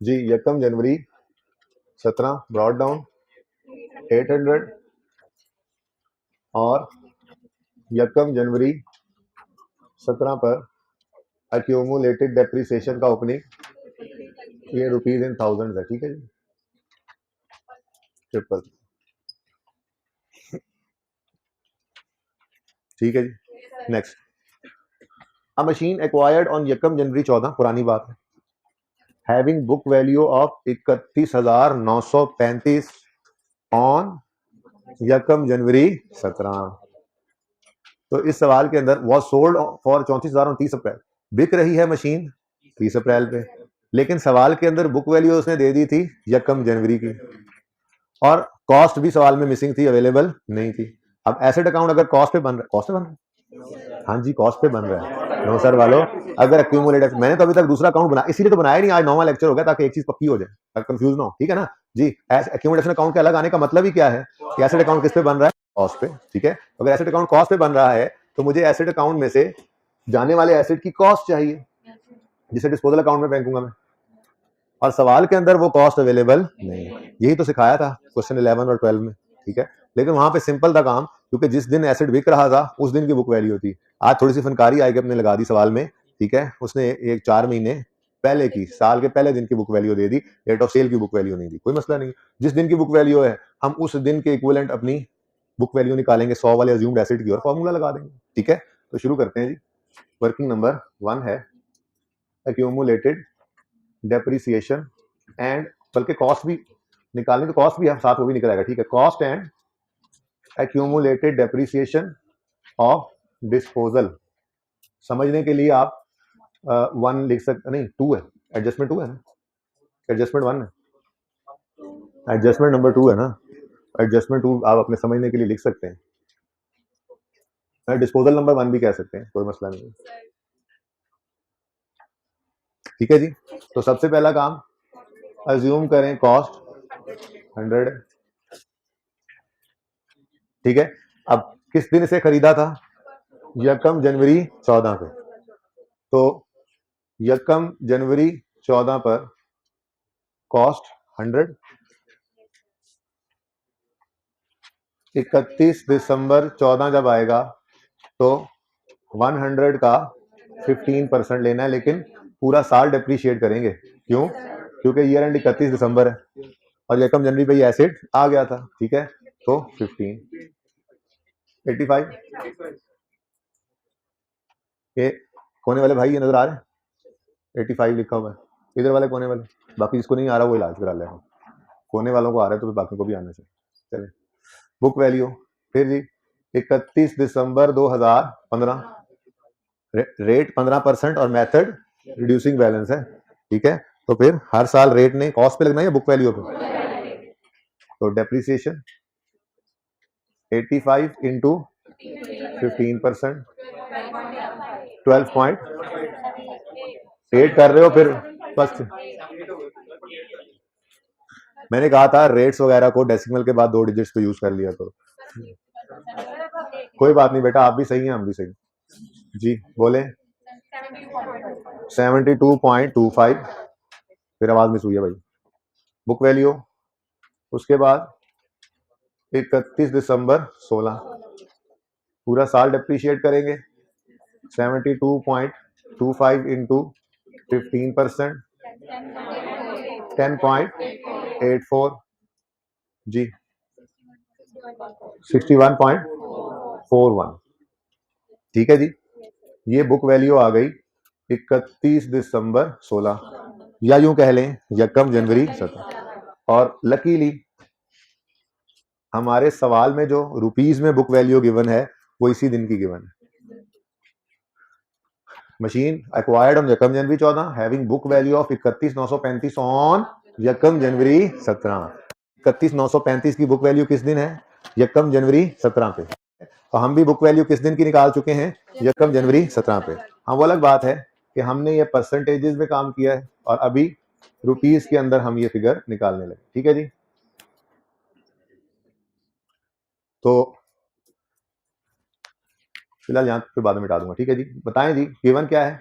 Speaker 1: जी, यकम जनवरी 17 ब्रॉड डाउन 800, और यकम जनवरी 17 पर एक्यूमुलेटेड डेप्रिसिएशन का ओपनिंग ये रुपीज इन थाउजेंड है, ठीक है जी, ट्रिपल, ठीक है जी। Next, a machine acquired on यकम जनवरी 14, पुरानी बात है, having book value of 31,935 on यकम जनवरी 17। तो इस सवाल के अंदर वॉज सोल्ड फॉर 34,000 30 अप्रैल, बिक रही है मशीन 30 अप्रैल पे, लेकिन सवाल के अंदर बुक वैल्यू उसने दे दी थी 1 जनवरी की, और कॉस्ट भी सवाल में मिसिंग थी, अवेलेबल नहीं थी। अब एसेट अकाउंट अगर कॉस्ट पे बन रहा है, कॉस्ट पे बन रहा है, हाँ जी कॉस्ट पे बन रहा है, नो सर वालों, अगर एक्यूमुलेटेड, मैंने तो अभी तक दूसरा अकाउंट बना, इसीलिए तो बनाया नहीं, आज नॉर्मल लेक्चर हो गया ताकि एक चीज पक्की हो जाए, कंफ्यूज ना हो, ठीक है ना जी। एक्यूमुलेशन अकाउंट के अलग आने का मतलब ही क्या है कि एसेट अकाउंट किस पे बन रहा है, कॉस्ट पे, ठीक है। अगर एसेट अकाउंट कॉस्ट पे बन रहा है तो मुझे एसेट अकाउंट में से जाने वाले एसेट की कॉस्ट चाहिए, जिसे डिस्पोजल अकाउंट में फेंकूंगा मैं, और सवाल के अंदर वो कॉस्ट अवेलेबल नहीं है। यही तो सिखाया था क्वेश्चन 11 और 12 में, ठीक है। लेकिन वहां पे सिंपल था काम, क्योंकि जिस दिन एसेट बिक रहा था उस दिन की बुक वैल्यू थी। आज थोड़ी सी फनकारी आएगी, अपने लगा दी सवाल में, ठीक है। उसने एक 4 महीने पहले की, साल के पहले दिन की बुक वैल्यू दे दी, रेट ऑफ सेल की बुक वैल्यू नहीं दी, कोई मसला नहीं। जिस दिन की बुक वैल्यू है हम उस दिन के इक्विवेलेंट अपनी बुक वैल्यू निकालेंगे 100 वाले अज्यूम्ड एसेट की और फॉर्मूला लगा देंगे, ठीक है। तो शुरू करते हैं जी। वर्किंग नंबर 1 है एक्यूमुलेटेड डेप्रिसिएशन एंड, बल्कि कॉस्ट भी निकालने, तो कॉस्ट भी हम साथ वो भी निकल आएगा, ठीक है। Cost and accumulated depreciation of disposal, समझने के लिए आप 1 लिख सकते, नहीं 2 है, एडजस्टमेंट 2 है ना, एडजस्टमेंट 1 है, एडजस्टमेंट नंबर 2 है ना, एडजस्टमेंट 2 आप अपने समझने के लिए लिख सकते हैं, डिस्पोजल नंबर 1 भी कह सकते हैं, कोई मसला नहीं, ठीक है जी। तो सबसे पहला काम, अज्यूम करें कॉस्ट 100, ठीक है। अब किस दिन से खरीदा था, 1 जनवरी 14 पे, तो 1 जनवरी 14 पर कॉस्ट 100, 31 दिसंबर 14 जब आएगा तो 100 का 15% लेना है, लेकिन पूरा साल डिप्रिशिएट करेंगे, क्यों, क्योंकि ईयर एंड 31 दिसंबर है और 1 जनवरी पे ये एसेट आ गया था, ठीक है। तो 15 85, ये कोने वाले भाई ये नजर आ रहे हैं, 85 लिखा हुआ है इधर वाले कोने वाले, बाकी जिसको नहीं आ रहा वो इलाज करा लेगा, कोने वालों को आ रहा है तो बाकी को भी आना चाहिए। चले बुक वैल्यू, फिर जी 31 दिसंबर 2015, रेट 15% और मेथड रिड्यूसिंग बैलेंस है, ठीक है। तो फिर हर साल रेट ने कॉस्ट पे लगना है या बुक वैल्यू पे, तो डेप्रिसिएशन 85 इंटू 15%, 12.8 कर रहे हो, फिर फर्स्ट मैंने कहा था रेट्स वगैरह को डेसिमल के बाद 2 डिजिट्स पे यूज कर लिया करो, कोई बात नहीं बेटा, आप भी सही हैं हम भी सही जी, बोले 72.25, फिर आवाज मिस हुई है भाई, बुक वैल्यू, उसके बाद 31 दिसंबर 16, पूरा साल डिप्रिशिएट करेंगे, 72.25 इंटू 15%, 10.84 जी, 61.41, ठीक है जी। ये बुक वैल्यू आ गई 31 दिसंबर 16, या यूं कह लें 1 जनवरी 17, और लकीली हमारे सवाल में जो रुपीज में बुक वैल्यू गिवन है वो इसी दिन की गिवन है। Machine acquired on 1 January 14 having book value of 31,935 on 1 जनवरी 17, 31,935 की बुक वैल्यू किस दिन है, 1 जनवरी 17 पे, तो हम भी बुक वैल्यू किस दिन की निकाल चुके हैं, 1 जनवरी 17 पे। हाँ वो अलग बात है कि हमने ये परसेंटेजेस में काम किया है और अभी रुपीस के अंदर हम ये फिगर निकालने लगे, ठीक है जी। तो फिलहाल यहाँ पे बाद में मिटा दूंगा, ठीक है जी। बताएं जी गिवन क्या है,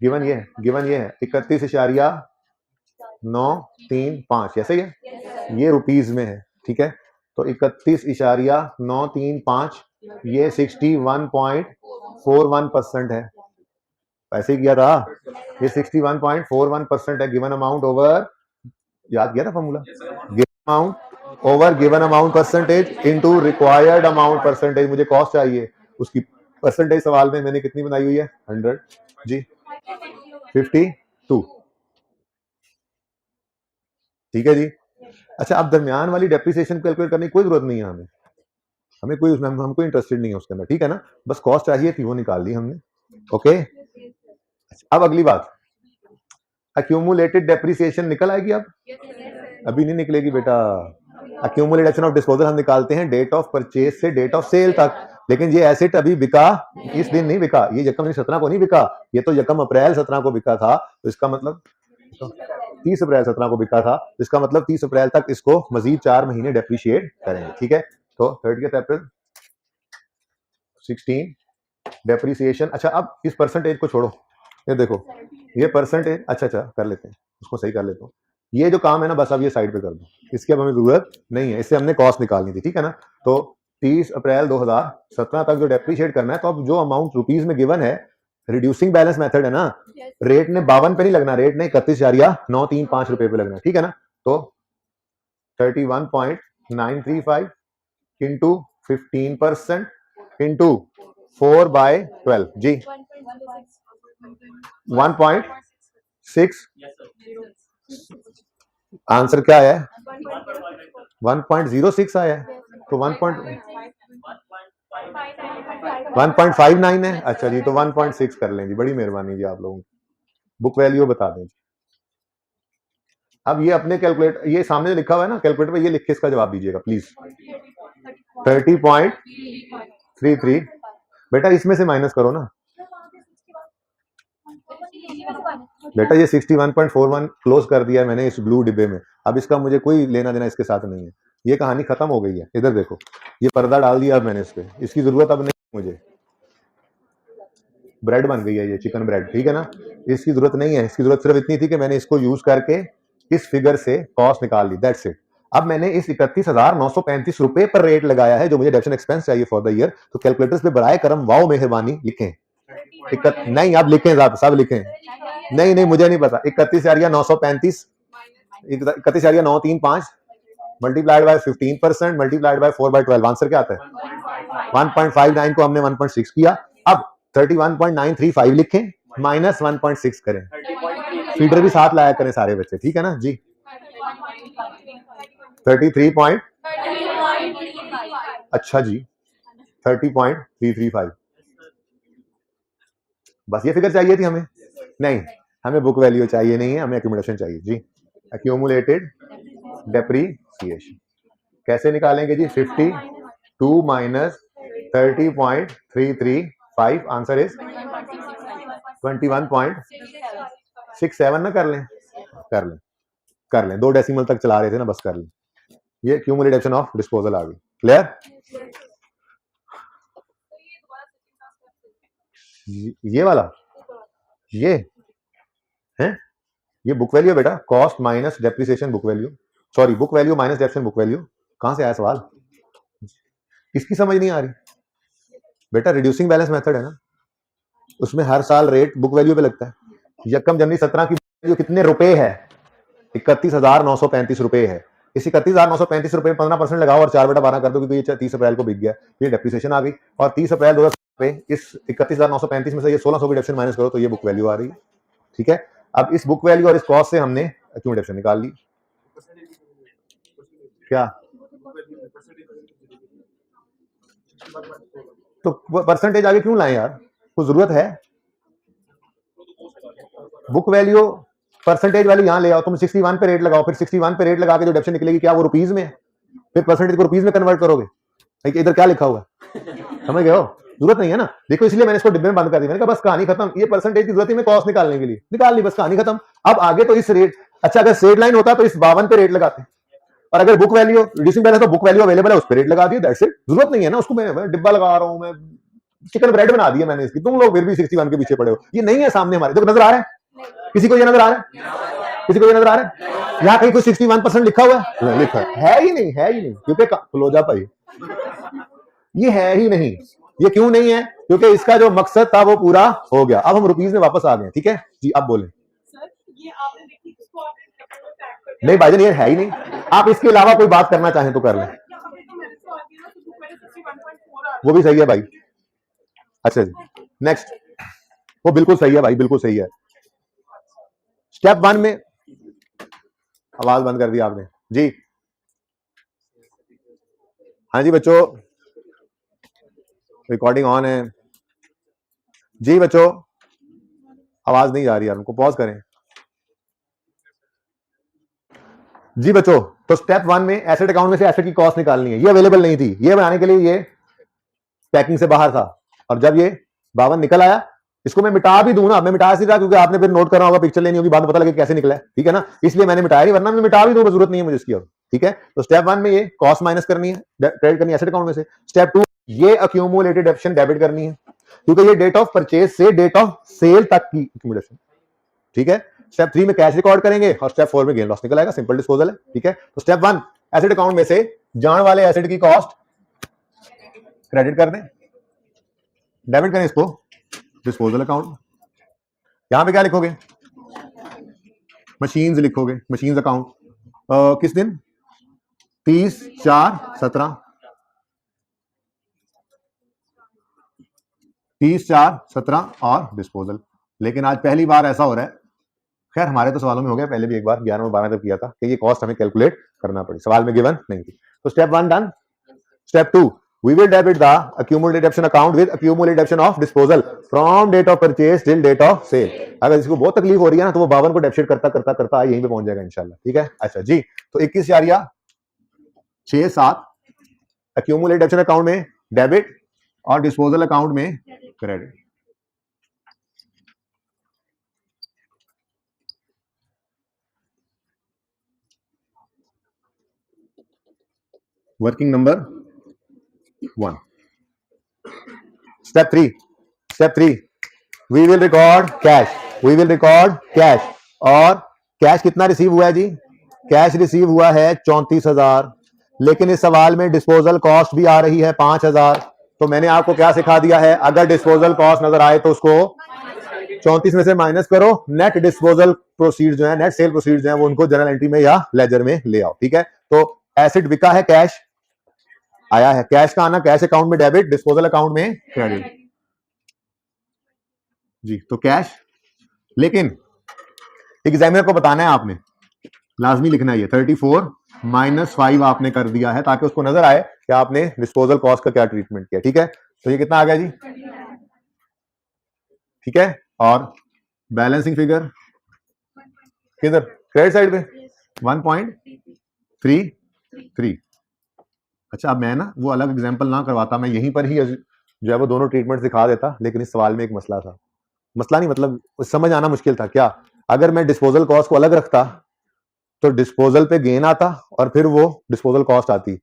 Speaker 1: गिवन ये है, गिवन ये है 31.935, ऐसे ही है, ये रुपीस में है, ठीक है। तो 31.935 ये 61.41% है, ऐसे ही किया था, ये 61.41% है, गिवन अमाउंट ओवर, याद किया था formula, given amount over given amount percentage into required amount percentage, मुझे कॉस्ट चाहिए, उसकी परसेंटेज सवाल में मैंने कितनी बनाई हुई है 100 जी, 52, ठीक है जी। अच्छा अब दरमियान वाली डेप्रिसिएशन कैलकुलेट करने की कोई जरूरत नहीं है हमें, हमें कोई उसमें हमको इंटरेस्टेड नहीं है उसके अंदर, ठीक है ना। बस कॉस्ट चाहिए थी, वो निकाल ली हमने। ओके, अब अगली बात, अक्यूमुलेटेड डेप्रिसिएशन निकल आएगी अब? अभी नहीं निकलेगी बेटा। अक्यूमुलेशन ऑफ डिस्पोजल हम निकालते हैं डेट ऑफ परचेज से डेट ऑफ सेल तक, लेकिन ये एसेट अभी बिका इस दिन नहीं बिका, ये यकम 17 को नहीं बिका, ये तो यकम अप्रैल 17 को बिका था। तो इसका मतलब 30 अप्रैल 17 को बिका था, इसका मतलब 30 अप्रैल तक इसको मजीद 4 महीने डेप्रिशिएट करेंगे, ठीक है। तो 30 अप्रैल 16 डेप्रिसिएशन। अच्छा, अब इस परसेंटेज को छोड़ो, ये देखो ये परसेंटेज, अच्छा कर लेते हैं, उसको सही कर लेता हूँ। ये जो काम है ना, बस अब ये साइड पे कर दो, इसकी अब हमें जरूरत नहीं है, इससे हमने कॉस्ट निकालनी थी, ठीक है ना। तो 30 अप्रैल 2017 तक जो डेप्रिशिएट करना है, तो अब जो अमाउंट रुपीज में गिवन है, रिड्यूसिंग बैलेंस मेथड है ना, रेट ने 52 पे नहीं लगना, रेट ने 31,935 रुपए पे लगना, ठीक है ना। तो 31.935 इंटू 15% इंटू 4/12 जी 1.6। आंसर क्या है? 1.06 आया है, तो 1.59 है। अच्छा जी, तो 1.6 कर लें जी, बड़ी मेहरबानी जी आप लोगों की। बुक वैल्यू बता दें जी। अब ये अपने कैलकुलेटर, ये सामने लिखा हुआ है ना कैलकुलेटर पे, ये लिख के इसका जवाब दीजिएगा प्लीज। 30.33 बेटा, इसमें से माइनस करो ना बेटा, ये 61.41 क्लोज कर दिया है मैंने इस ब्लू डिब्बे में। अब इसका मुझे कोई लेना देना इसके साथ नहीं है, ये कहानी खत्म हो गई है। इधर देखो, ये पर्दा डाल दिया अब मैंने इस पे, इसकी जरूरत अब नहीं मुझे। ब्रेड बन गई है ये चिकन ब्रेड, ठीक है ना, इसकी जरूरत नहीं है। इसकी जरूरत सिर्फ इतनी थी कि मैंने इसको यूज करके इस फिगर से कॉस्ट निकाल ली, दैट्स इट। अब मैंने इस 31,935 रुपए पर रेट लगाया है जो मुझे डेप्शन एक्सपेंस चाहिए फॉर द ईयर। तो कैलकुलेटर्स पे बराए करम वाओ मेहरबानी लिखें, नहीं आप लिखें, सब लिखें। नहीं नहीं, मुझे नहीं पता। 31,935 31,935 multiplied by 15% multiplied by 4/12, answer क्या आता है? 1.59 को हमने 1.6 किया। अब 31.935 लिखें, माइनस 1.6 करें, फीडर भी साथ लाया करें सारे बच्चे, ठीक है ना जी। 33 अच्छा जी 30.335, बस ये फिगर चाहिए थी हमें? नहीं, हमें बुक वैल्यू चाहिए नहीं है, हमें एक्यूमुलेशन चाहिए जी। एक्यूमुलेटेड डेप्रीसिएशन कैसे निकालेंगे जी? 52 माइनस 30.335, आंसर इज 21.67 ना। कर लें, कर लें 2 डेसिमल तक चला रहे थे ना, बस कर लें। ये क्यूमुलेशन ऑफ डिस्पोजल आ गई, क्लियर? ये वाला ये है, ये बुक वैल्यू है बेटा, cost minus depreciation book value, sorry book value minus depreciation book value. कहां से आया सवाल? इसकी समझ नहीं आ रही बेटा, रिड्यूसिंग बैलेंस मेथड है ना, उसमें हर साल रेट बुक वैल्यू पे लगता है। यकम जनवरी 17 की वैल्यू कितने रुपए है? 31,935 रुपए है। इस 31,935 रुपए में 15% लगाओ और 4/12 कर दो, क्योंकि ये 30 अप्रैल को बिक गया, ये डेप्रिसिएशन आ गई। और 30 अप्रैल 2017 पे इस 31,935 में से ये 1600 की डेप्रिसिएशन माइनस करो, तो ये बुक वैल्यू आ रही है, ठीक है। अब इस बुक वैल्यू और इस कॉस्ट से हमने एक्यूमुलेशन निकाल ली। क्या तो परसेंटेज आगे क्यों लाए यार, कुछ जरूरत है? बुक वैल्यू परसेंटेज वैल्यू यहाँ ले आओ, तुम 61 पे रेट लगाओ, फिर 61 पे रेट लगा के जो डेप्शन निकलेगी क्या वो रुपीज में? फिर परसेंटेज को रुपीज में कन्वर्ट करोगे। इधर क्या लिखा हुआ है, समझ गए हो? जरूरत नहीं है ना, देखो इसलिए मैंने इसको डिब्बे में बंद कर दिया। मैंने कहा बस कहानी खत्म, ये परसेंटेज की जरूरत है कॉस्ट निकालने के लिए, निकाल ली, बस कहानी खत्म। अब आगे तो इस रेट, अच्छा अगर स्ट्रेट लाइन होता तो इस 52 पे रेट लगाते, और अगर बुक वैल्यू रिड्यूसिंग बैलेंस तो बुक वैल्यू अवेलेबल है उस पर रेट लगा दिया, दैट्स इट। जरूरत नहीं है ना उसको, मैं डिब्बा लगा रहा हूं, मैं चिकन ब्रेड बना दिया मैंने इसकी, तुम लोग फिर भी 61 के पीछे पड़े हो। ये नहीं है सामने हमारे, देखो नजर आ रहा है किसी को? ये नजर आ रहा है किसी को? ये नजर आ रहा है? यहाँ कहीं कोई 61% लिखा हुआ है? लिखा है ही नहीं, है ही नहीं, क्योंकि क्लोजा भाई ये है ही नहीं। ये क्यों नहीं है? क्योंकि इसका जो मकसद था वो पूरा हो गया। अब हम रुपीज में वापस आ गए, ठीक है जी। अब बोले नहीं भाईजान, ये है ही नहीं, आप इसके अलावा कोई बात करना चाहें तो कर लें, वो भी सही है भाई। अच्छा जी नेक्स्ट, वो बिल्कुल सही है भाई, बिल्कुल सही है। स्टेप 1 में, आवाज बंद कर दी आपने जी। हाँ जी बच्चों, रिकॉर्डिंग ऑन है जी बच्चों, आवाज नहीं जा रही यार, उनको पॉज करें जी बच्चों। तो स्टेप 1 में एसेट अकाउंट में से एसेट की कॉस्ट निकालनी है, ये अवेलेबल नहीं थी, ये बनाने के लिए ये पैकिंग से बाहर था, और जब ये 52 निकल आया, इसको मैं मिटा भी दूं ना, मैं मिटा नहीं रहा क्योंकि आपने फिर नोट करना होगा, पिक्चर लेनी होगी, बाद में पता लगे कैसे निकला है, ठीक है ना, इसलिए मैंने मिटाया नहीं, वरना मैं मिटा भी दूं, जरूरत नहीं है मुझे इसकी अब, ठीक है। तो स्टेप 1 में ये कॉस्ट माइनस करनी है, क्रेडिट करनी है एसेट अकाउंट में से। स्टेप 2 ये अक्यूमुलेटेड डेप्शन डेबिट करनी है, क्योंकि ये डेट ऑफ परचेज से डेट ऑफ सेल तक की अक्यूमुलेशन, ठीक है। स्टेप 3 में कैश रिकॉर्ड करेंगे और स्टेप 4 में गेन लॉस निकल आएगा, सिंपल डिस्पोजल है, ठीक है। तो स्टेप 1 एसेट अकाउंट में से जान वाले एसेट की कॉस्ट क्रेडिट कर दें, डेबिट करें इसको डिस्पोजल अकाउंट। यहां पे क्या लिखोगे, मशीन्स लिखोगे, मशीन्स अकाउंट किस दिन 30/4/17, 30/4/17 और डिस्पोजल। लेकिन आज पहली बार ऐसा हो रहा है, खैर हमारे तो सवालों में हो गया, पहले भी एक बार 11 और 12 तक किया था कि ये कॉस्ट हमें कैलकुलेट करना पड़ी, सवाल में गिवन नहीं थी। तो step 1 done. Step 2 we will debit the accumulated debtion account with accumulated debtion of disposal from date of purchase till date of sale। अगर इसको बहुत तकलीफ हो रही है ना, तो वो 52 को डेबिट करता करता करता यहीं पे पहुंच जाएगा इंशाल्लाह, ठीक है। अच्छा जी, तो 21/6/7 accumulated debtion अकाउंट में डेबिट और डिस्पोजल अकाउंट में credit. Working number 1। Step 3 we will record cash, और कैश कितना रिसीव हुआ है जी, कैश रिसीव हुआ है 34,000, लेकिन इस सवाल में डिस्पोजल कॉस्ट भी आ रही है 5,000। तो मैंने आपको क्या सिखा दिया है, अगर डिस्पोजल कॉस्ट नजर आए तो उसको 34 में से माइनस करो, नेट डिस्पोजल प्रोसीड जो है, नेट सेल प्रोसीड जो है, वो उनको जनरल एंट्री में या लेजर में ले आओ, ठीक है। तो एसेट बिका है, कैश आया है, कैश का आना कैश अकाउंट में डेबिट, डिस्पोजल अकाउंट में क्रेडिट जी। तो कैश, लेकिन एग्जामिनर को बताना है, आपने लाजमी लिखना है ये 34 - 5 आपने कर दिया है, ताकि उसको नजर आए कि आपने डिस्पोजल कॉस्ट का क्या ट्रीटमेंट किया, ठीक है। तो ये कितना आ गया जी, ठीक है। और बैलेंसिंग फिगर किधर, क्रेडिट साइड पे 1.33। अच्छा, अब मैं ना वो अलग एग्जांपल ना करवाता, मैं यहीं पर ही जो है वो दोनों ट्रीटमेंट दिखा देता, लेकिन इस सवाल में एक मसला था, मसला नहीं मतलब समझ आना मुश्किल था। क्या, अगर मैं डिस्पोजल कॉस्ट को अलग रखता तो डिस्पोजल पे गेन आता और फिर वो डिस्पोजल कॉस्ट आती,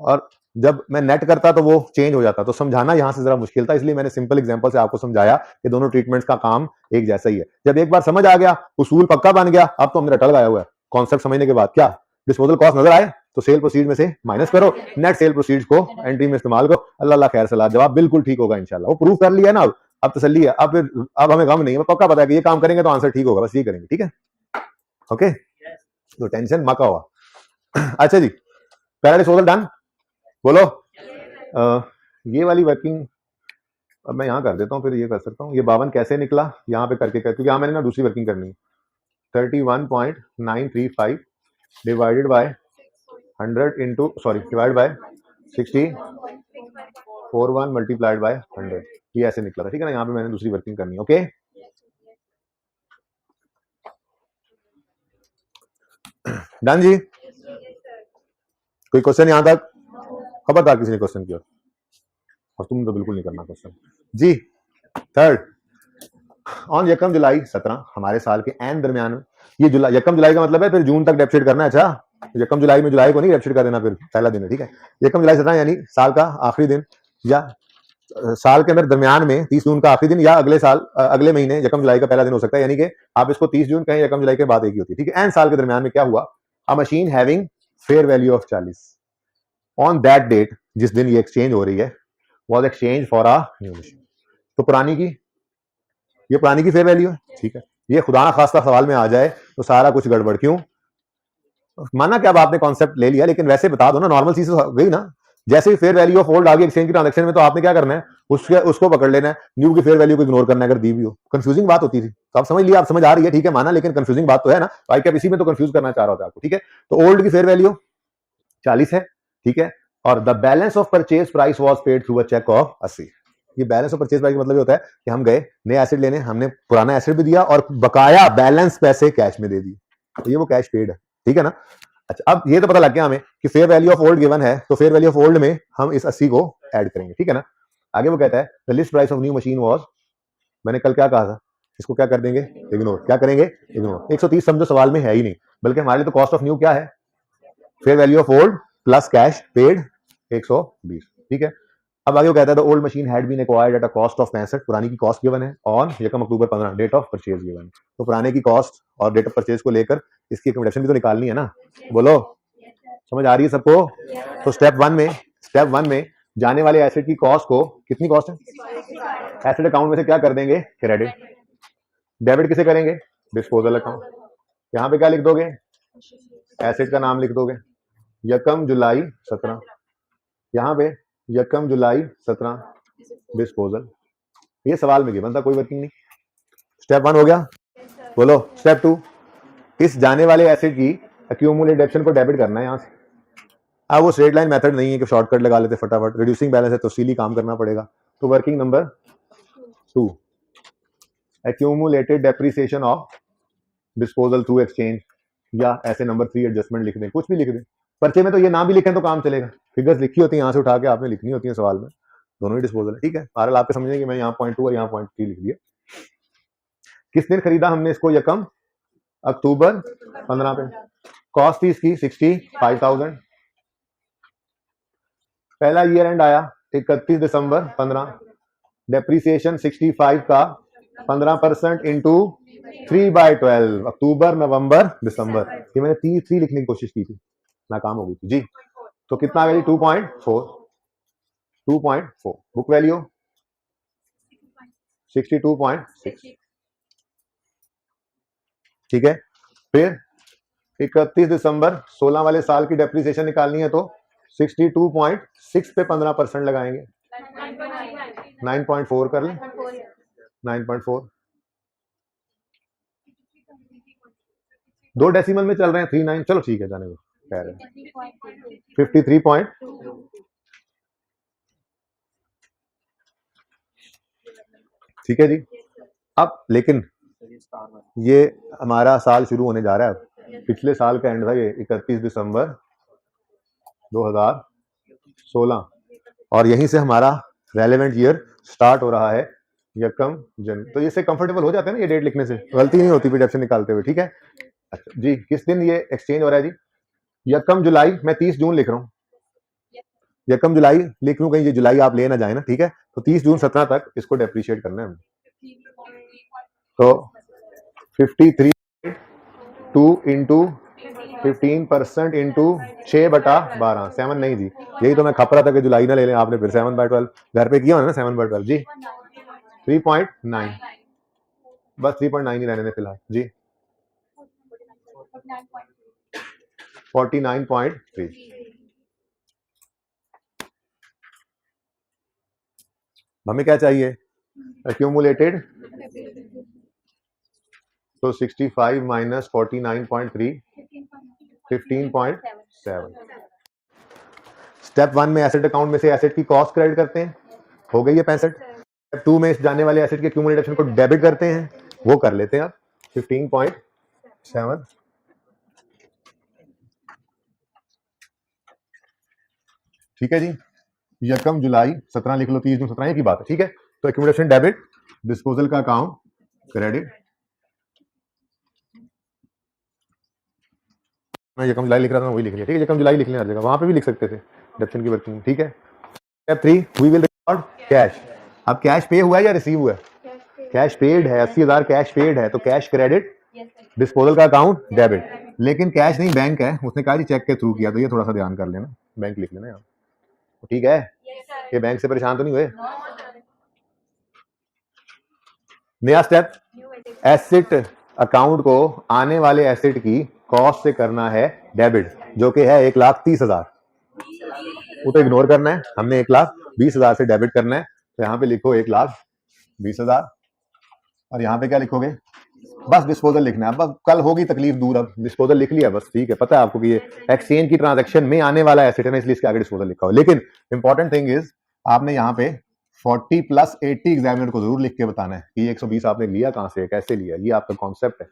Speaker 1: और जब मैं नेट करता तो वो चेंज हो जाता, तो समझाना यहां से जरा मुश्किल था, इसलिए मैंने सिंपल एग्जांपल से आपको समझाया कि दोनों ट्रीटमेंट्स का काम एक जैसा ही है। जब एक बार समझ आ गया, उसूल पक्का बन गया, अब तो हमने रटल लगाया हुआ है कॉन्सेप्ट समझने के बाद। क्या, डिस्पोजल कॉस्ट नजर आए तो सेल प्रोसीड में से माइनस करो, नेट सेल प्रोसीड को एंट्री में इस्तेमाल करो, अल्लाह खैर सलाह, जवाब बिल्कुल ठीक होगा इंशाल्लाह। वो प्रूव कर लिया ना, अब तसल्ली है, अब हमें गम नहीं है, पक्का पता है कि ये काम करेंगे तो आंसर ठीक होगा, बस ये करेंगे, ठीक है, ओके। तो टेंशन मका हुआ। अच्छा जी, पहला डिस्पोजल डन, बोलो। ये वाली वर्किंग अब मैं यहाँ कर देता हूँ, फिर ये कर सकता हूँ। ये 52 कैसे निकला, यहाँ पे करके क्योंकि यहाँ मैंने ना दूसरी वर्किंग करनी है। 31.935 divided by 100 into divide by 6041 multiplied by 100, ये ऐसे निकला था, ठीक है ना। यहाँ पे मैंने दूसरी वर्किंग करनी है, ओके। डन जी, कोई क्वेश्चन यहाँ तक, खबरदार किसी ने क्वेश्चन किया, और तुम तो बिल्कुल नहीं करना क्वेश्चन जी। थर्ड, ऑन यकम जुलाई 17 हमारे साल के एंड दरमियान में, ये जुलाई, यकम जुलाई का मतलब है फिर जून तक डेबिट करना है। अच्छा, यकम जुलाई में जुलाई को नहीं डेबिट कर देना, फिर पहला दिन है, ठीक है। यकम जुलाई 17 यानी साल का आखिरी दिन, या साल के अंदर दरमियान में 30 जून का आखिरी दिन, या अगले साल अगले महीने यकम जुलाई का पहला दिन हो सकता है, यानी कि आप इसको 30 जून कहें, यकम जुलाई के बाद एक ही होती है, ठीक है। एंड साल के दरमियान में क्या हुआ, a machine having fair value of 40 on that date, जिस दिन ये एक्सचेंज हो रही है, was exchange for a new machine. तो पुरानी की, ये पुरानी की फेयर वैल्यू है, ठीक है। ये खुदा ना खास्ता सवाल में आ जाए तो सारा कुछ गड़बड़, क्यों, माना कि अब आपने कॉन्सेप्ट ले लिया, लेकिन वैसे बता दो ना, नॉर्मल चीज गई ना। जैसे ही फेयर वैल्यू ऑफ ओल्ड आ गई एक्सचेंज की ट्रांजैक्शन में, तो आपने क्या करना है, उसको पकड़ लेना है, न्यू की फेयर वैल्यू को इग्नोर करना है अगर दी भी हो। कंफ्यूजिंग बात होती थी, तो आप समझ लिया, आप समझ आ रही है, ठीक है, माना, लेकिन कंफ्यूजिंग बात तो है ना, भाई क्या इसी में तो कंफ्यूज करना चाह रहा था आपको, ठीक है। तो ओल्ड की फेयर वैल्यू 40 है, ठीक है, और the balance of purchase price was paid through a cheque of 80। ये बैलेंस ऑफ परचेज प्राइस का मतलब ये होता है कि हम गए नए एसेट लेने, हमने पुराना एसेट भी दिया और बकाया बैलेंस पैसे कैश में दे दिए, तो ये वो कैश पेड है, ठीक है ना। अच्छा, अब ये तो पता लग गया हमें कि fair value of old given है, तो फेयर वैल्यू ऑफ ओल्ड में हम इस 80 को ऐड करेंगे, ठीक है ना। आगे वो कहता है the list price of new machine was, मैंने कल क्या कहा था, इसको क्या कर देंगे, इग्नोर। क्या करेंगे, इग्नोर। 130 समझो सवाल में है ही नहीं, बल्कि हमारे लिए तो कॉस्ट ऑफ न्यू क्या है, fair value of old plus cash paid 120, ठीक है। अब आगे वो कहता है the old machine had been acquired at a cost of 65, पुरानी की कॉस्ट गिवन है ऑन यकम अक्टूबर 15, डेट ऑफ परचेज गिवन है, तो पुराने की कॉस्ट और डेट ऑफ परचेज को लेकर इसकी रिडक्शन भी तो निकालनी है ना, बोलो समझ आ रही है सबको। तो स्टेप वन में जाने वाले एसेट की कॉस्ट को, कितनी कॉस्ट है, एसेट अकाउंट में से क्या कर देंगे, क्रेडिट। डेबिट किसे करेंगे, डिस्पोजल अकाउंट। यहाँ पे क्या लिख दोगे, एसेट का नाम लिख दोगे, यकम जुलाई 17, यहाँ पे यकम जुलाई 17 डिस्पोजल। ये सवाल में गिवन था, कोई वर्किंग नहीं। स्टेप 1 हो गया, बोलो। स्टेप 2, इस जाने वाले एसेट की एक्यूमुलेटेड डेप्शन को डेबिट करना है यहाँ से। अब वो स्ट्रेट लाइन मेथड नहीं है कि शॉर्टकट लगा लेते फटाफट, रिड्यूसिंग बैलेंस है तो सीली काम करना पड़ेगा। तो working number 2, accumulated depreciation of disposal through exchange, या ऐसे नंबर 3 एडजस्टमेंट लिख दें, कुछ भी लिख दें। पर्चे में तो ये ना भी लिखें तो काम चलेगा, फिगर्स लिखी होती है, यहाँ से उठा के आपने लिखनी होती है सवाल में, दोनों ही डिस्पोजल है, ठीक है। बहरहाल आपके समझेंगे कि मैं यहाँ पॉइंट 2 और यहाँ पॉइंट 3 लिख दिया। किस दिन खरीदा हमने इसको, यकम अक्टूबर 15 पे। कॉस्ट थी इसकी 65,000। पहला ईयर एंड आया 31 दिसंबर 15, डेप्रिसिएशन 65 का 15% इंटू 3/12, अक्टूबर नवंबर दिसंबर। ये मैंने 3 लिखने की कोशिश की थी, नाकाम हो गई थी जी। तो कितना आ गया 2.4। बुक वैल्यू 62.6, ठीक है। फिर 31 दिसंबर 16 वाले साल की डेप्रिसिएशन निकालनी है तो 62.6 पे 15% लगाएंगे, 9.4 कर लें, 9.4। 2 डेसिमल में चल रहे हैं, 39, चलो ठीक है, जाने दो, कह रहे हैं 53 ठीक है जी। अब लेकिन ये हमारा साल शुरू होने जा रहा है, पिछले साल का एंड था ये 31 दिसंबर 2016, और यहीं से हमारा रेलेवेंट ईयर स्टार्ट हो रहा है, यकम जनवरी। तो इससे कंफर्टेबल हो जाता है ना ये डेट लिखने से, गलती नहीं होती डिडक्शन निकालते हुए, ठीक है। अच्छा जी, किस दिन ये एक्सचेंज हो रहा है जी, यकम जुलाई, मैं 30 जून लिख रहा हूँ, यकम जुलाई लिख लूँ, कहीं ये जुलाई आप ले ना जाए ना, ठीक है। तो 30 जून 17 तक इसको डेप्रिशिएट करना है। तो 53.2 इंटू 15% इंटू 6/12, 7 नहीं जी, यही तो मैं खप रहा था कि जुलाई ना ले लें आपने, फिर 7/12 घर पे किया ना 7/12 जी, 3.9, बस 3.9 ही रहने दें फिलहाल जी, 49.3। हमें क्या चाहिए, एक्यूमुलेटेड, तो 65 माइनस 49.3, 15.7। स्टेप 1 में एसेट अकाउंट में से एसेट की कॉस्ट क्रेडिट करते हैं, हो गई है 65। स्टेप 2 में इस जाने वाले एसेट के एक्यूमुलेटेड को डेबिट करते हैं, वो कर लेते हैं आप, 15.7, ठीक है जी। यकम जुलाई 17 लिख लो, 30 जून 17 की बात है, ठीक है। तो एक्यूमुलेशन डेबिट, डिस्पोजल का अकाउंट क्रेडिट। मैं यकम जुलाई लिख रहा था, वही लिख लिया, ठीक है। यकम जुलाई लिख लेना हर जगह, वहां पे भी लिख सकते थे डेप्शन की वर्किंग, ठीक है। Step 3, we will record cash. अब कैश पे हुआ है या रिसीव हुआ है, कैश पेड है, 80,000 कैश पेड है, तो कैश क्रेडिट, डिस्पोजल का अकाउंट डेबिट। लेकिन कैश नहीं, बैंक है, उसने कहा जी चेक के थ्रू किया, तो ये थोड़ा सा ध्यान कर लेना, बैंक लिख लेना यहाँ, ठीक है। ये बैंक से परेशान तो नहीं हुए। नया स्टेप, एसेट अकाउंट को आने वाले एसेट की कॉस्ट से करना है डेबिट, जो कि है 1,30,000, वो तो इग्नोर करना है, हमने 1,20,000 से डेबिट करना है, तो यहाँ पे लिखो 1,20,000, और यहाँ पे क्या लिखोगे, बस डिस्पोजल लिखना है। अब कल होगी तकलीफ दूर, अब डिस्पोजल लिख लिया बस, ठीक है। पता है आपको कि ये एक्सचेंज की ट्रांजैक्शन में आने वाला एसेट है ना, इसलिए इसके आगे डिस्पोजल लिखा हो। लेकिन इंपॉर्टेंट थिंग इज, आपने यहाँ पे 40 प्लस 80 एग्जामिनर को जरूर लिख के बताना है कि 120 आपने लिया कहां से, कैसे लिया, ये आपका कॉन्सेप्ट है।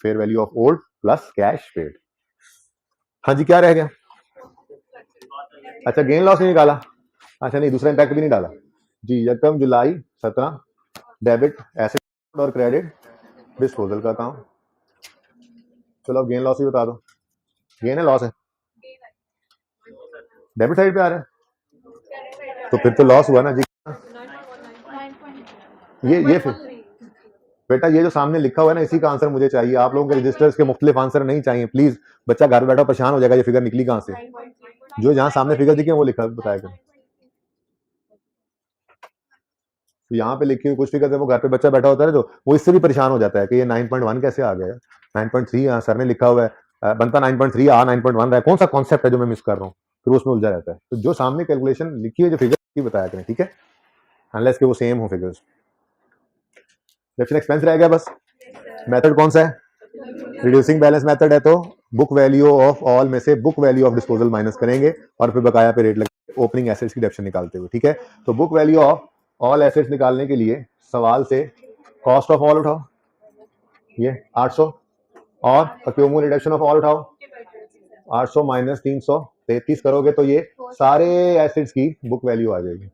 Speaker 1: Fair value of old plus cash paid. हाँ जी, क्या रह गया? अच्छा, गेन लॉस नहीं निकाला। अच्छा नहीं, दूसरा इंपैक्ट भी नहीं डाला जी। यकम जुलाई 17 डेबिट एसेट और क्रेडिट डिस्पोजल का काम। चलो अब गेन लॉस ही बता दो। गेन है लॉस है? डेबिट साइड पे आ रहा है, तो फिर तो लॉस हुआ ना जी। ये फिर बेटा ये जो सामने लिखा हुआ है ना, इसी का आंसर मुझे चाहिए। आप लोगों के रजिस्टर्स के मुख्तलिफ आंसर नहीं चाहिए प्लीज। बच्चा घर बैठा परेशान हो जाएगा, ये फिगर निकली कहां से। जो जहां सामने फिगर दिखे वो लिखा बताया करें। तो यहाँ पे लिखी हुई कुछ फिगर है, वो घर पे बच्चा बैठा होता है जो, वो इससे भी परेशान हो जाता है कि ये 9.1 कैसे आ गया, 9.3 सर ने लिखा हुआ है, बनता 9.3 आ 9.1 रहा है, कौन सा कॉन्सेप्ट है जो मैं मिस कर रहा हूँ, फिर उसमें उलझा रहता है। तो जो सामने कैलकुलेशन लिखी है, जो फिगर बताया करें, ठीक है, अनलेस के वो सेम हो फिगर्स। डेप्शन एक्सपेंस रह गया बस। मेथड कौन सा है? रिड्यूसिंग बैलेंस मेथड है, तो बुक वैल्यू ऑफ ऑल में से book value of disposal minus करेंगे और फिर बकाया पे रेट लगे ओपनिंग एसेट्स की डेप्शन निकालते हुए, ठीक है। तो book value of all assets निकालने के लिए सवाल से कॉस्ट ऑफ ऑल उठाओ, ये 800, और अक्यूमुलेटेड रिडक्शन ऑफ ऑल उठाओ, 800 माइनस 333 करोगे तो ये सारे एसेट्स की बुक वैल्यू आ जाएगी।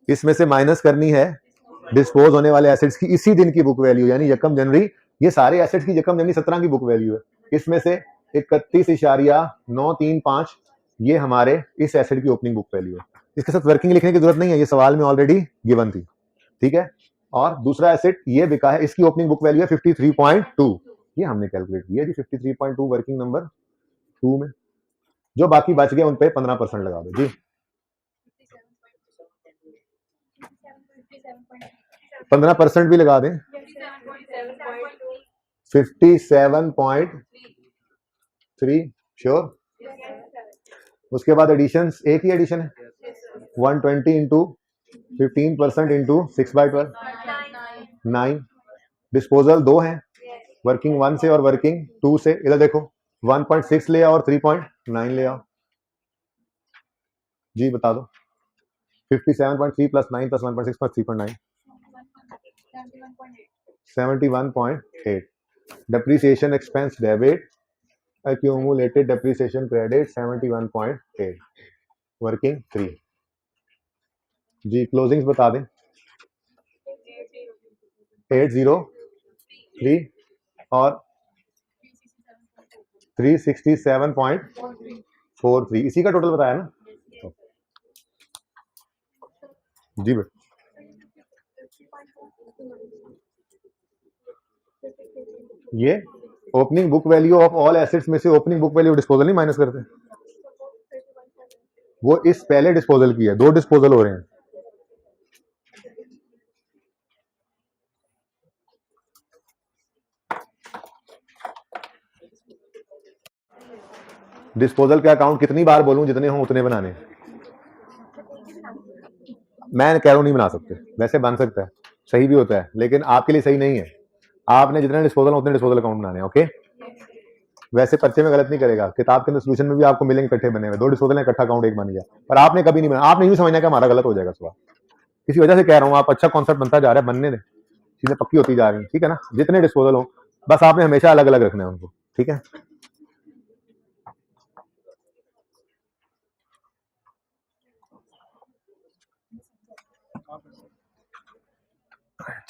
Speaker 1: इसमें से माइनस करनी है डिस्पोज होने वाले एसेट्स की इसी दिन की बुक वैल्यू, यानी यकम जनवरी। ये सारे एसेट्स की यकम जनवरी 17 की बुक वैल्यू है। इसमें से 31.935 ये हमारे इस एसेट की ओपनिंग बुक वैल्यू है। इसके साथ वर्किंग लिखने की जरूरत नहीं है, ये सवाल में ऑलरेडी गिवन थी, ठीक है। और दूसरा एसेट ये बिका है, इसकी ओपनिंग बुक वैल्यू है 53.2, ये हमने कैलकुलेट किया जी, 53.2 वर्किंग नंबर 2 में। जो बाकी बच गए उन पे 15% लगा दो जी। 15% भी लगा दें, 57.3 श्योर। उसके बाद एडिशन, एक ही एडिशन है, 120 इंटू 15% इंटू 6/12 9। डिस्पोजल 2 है, वर्किंग 1 से और वर्किंग 2 से। इधर देखो 1.6 ले आओ और 3.9 ले आओ जी, बता दो। 57.3 plus 9 plus 1.6 plus 3.9 71.8। Depreciation expense debit, accumulated depreciation credit 71.8, working 3 जी। क्लोजिंग्स बता दें, 803 और 367.43, इसी का टोटल बताया ना जी। ये opening book value of all assets में से ओपनिंग बुक वैल्यू डिस्पोजल नहीं माइनस करते, वो इस पहले डिस्पोजल की है, 2 डिस्पोजल हो रहे हैं। डिस्पोजल का अकाउंट कितनी बार बोलूं, जितने हो उतने बनाने। मैं कह रहा हूं नहीं बना सकते, वैसे बन सकता है, सही भी होता है, लेकिन आपके लिए सही नहीं है। आपने जितने डिस्पोजल उतने डिस्पोजल अकाउंट बनाने, ओके। वैसे पर्चे में गलत नहीं करेगा, किताब के अंदर सोल्यूशन में भी आपको मिलेंगे इकट्ठे बने हुए, 2 डिस्पोजल इकट्ठा अकाउंट एक बन गया, पर आपने कभी नहीं बना। आपने यूं समझना कि हमारा गलत हो जाएगा सवाल, इसी वजह से कह रहा हूं, आप अच्छा कॉन्सेप्ट बनता जा रहा है, बनने दें, चीजें पक्की होती जा रही है, ठीक है ना। जितने डिस्पोजल हो बस आपने हमेशा अलग अलग रखना है उनको, ठीक है।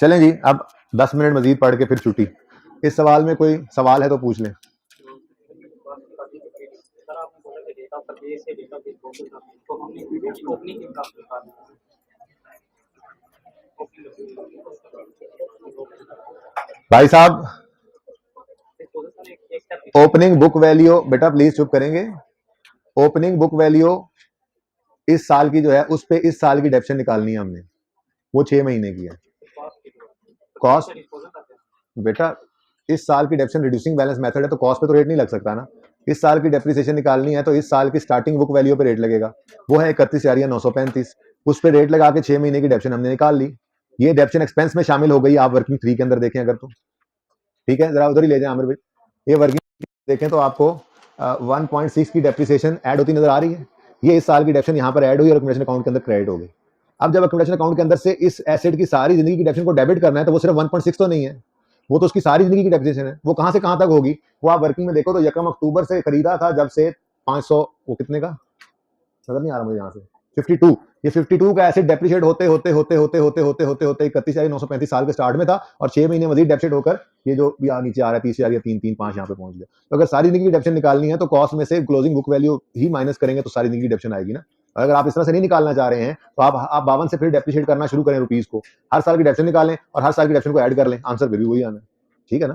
Speaker 1: चलें जी, अब 10 मिनट मजीद पढ़ के फिर छुट्टी। इस सवाल में कोई सवाल है तो पूछ लें। भाई साहब, ओपनिंग बुक वैल्यू, बेटा प्लीज चुप करेंगे। ओपनिंग बुक वैल्यू इस साल की जो है, उस पे इस साल की डेप्शन निकालनी है हमने, वो 6 महीने की है। कॉस्ट बेटा, इस साल की डेप्शन रिड्यूसिंग बैलेंस मेथड है, तो कॉस्ट पे तो रेट नहीं लग सकता ना। इस साल की डेप्रिसिएशन निकालनी है तो इस साल की स्टार्टिंग बुक वैल्यू पे रेट लगेगा, वो है 31,935, उस पे रेट लगा के 6 महीने की डेप्शन हमने निकाल ली। ये डेप्शन एक्सपेंस में शामिल हो गई, आप वर्किंग 3 के अंदर देखें अगर तो, ठीक है। जरा उधर ही ले जाए आमिर भाई, ये वर्किंग देखें तो आपको 1.6 की डेप्रिसिएशन ऐड होती नजर आ रही है। ये इस साल की डेप्शन यहाँ पर ऐड हुई और एक्यूमुलेशन अकाउंट के अंदर क्रेडिट हो गई। अब जब अकोमोडेशन अकाउंट के अंदर से इस एसेट की सारी जिंदगी की डेप्रिसिएशन को डेबिट करना है तो वो सिर्फ 1.6 तो नहीं है, वो तो उसकी सारी जिंदगी की डेप्रिसिएशन है। वो कहां से कहां तक होगी, वो आप वर्किंग में देखो तो 1 अक्टूबर से खरीदा था जब से 500, वो कितने का नजर नहीं आ रहा मुझे यहाँ से, 52, ये 52 का एसेट डेप्रिशिएट होते होते होते होते होते होते होते होते 31,935 साल के स्टार्ट में था और 6 महीने मजीद डेप्रिशिएट होकर ये जो यहाँ नीचे आ रहा है 30,000 या 3,3,5 यहाँ पे पहुंच गया। तो अगर सारी जिंदगी की डेप्रिशिएशन निकालनी है तो कॉस्ट में से क्लोजिंग बुक वैल्यू ही माइनस करेंगे तो सारी जिंदगी की डेप्रिशिएशन आएगी ना। अगर आप इस तरह से नहीं निकालना चाह रहे हैं तो आप 52 से फिर डेप्रिशिएट करना शुरू करें रुपीज को, हर साल की डेप्रिशिएशन निकालें और हर साल की डेप्रिशिएशन को ऐड कर लें, आंसर फिर भी वही आना है। ठीक है ना,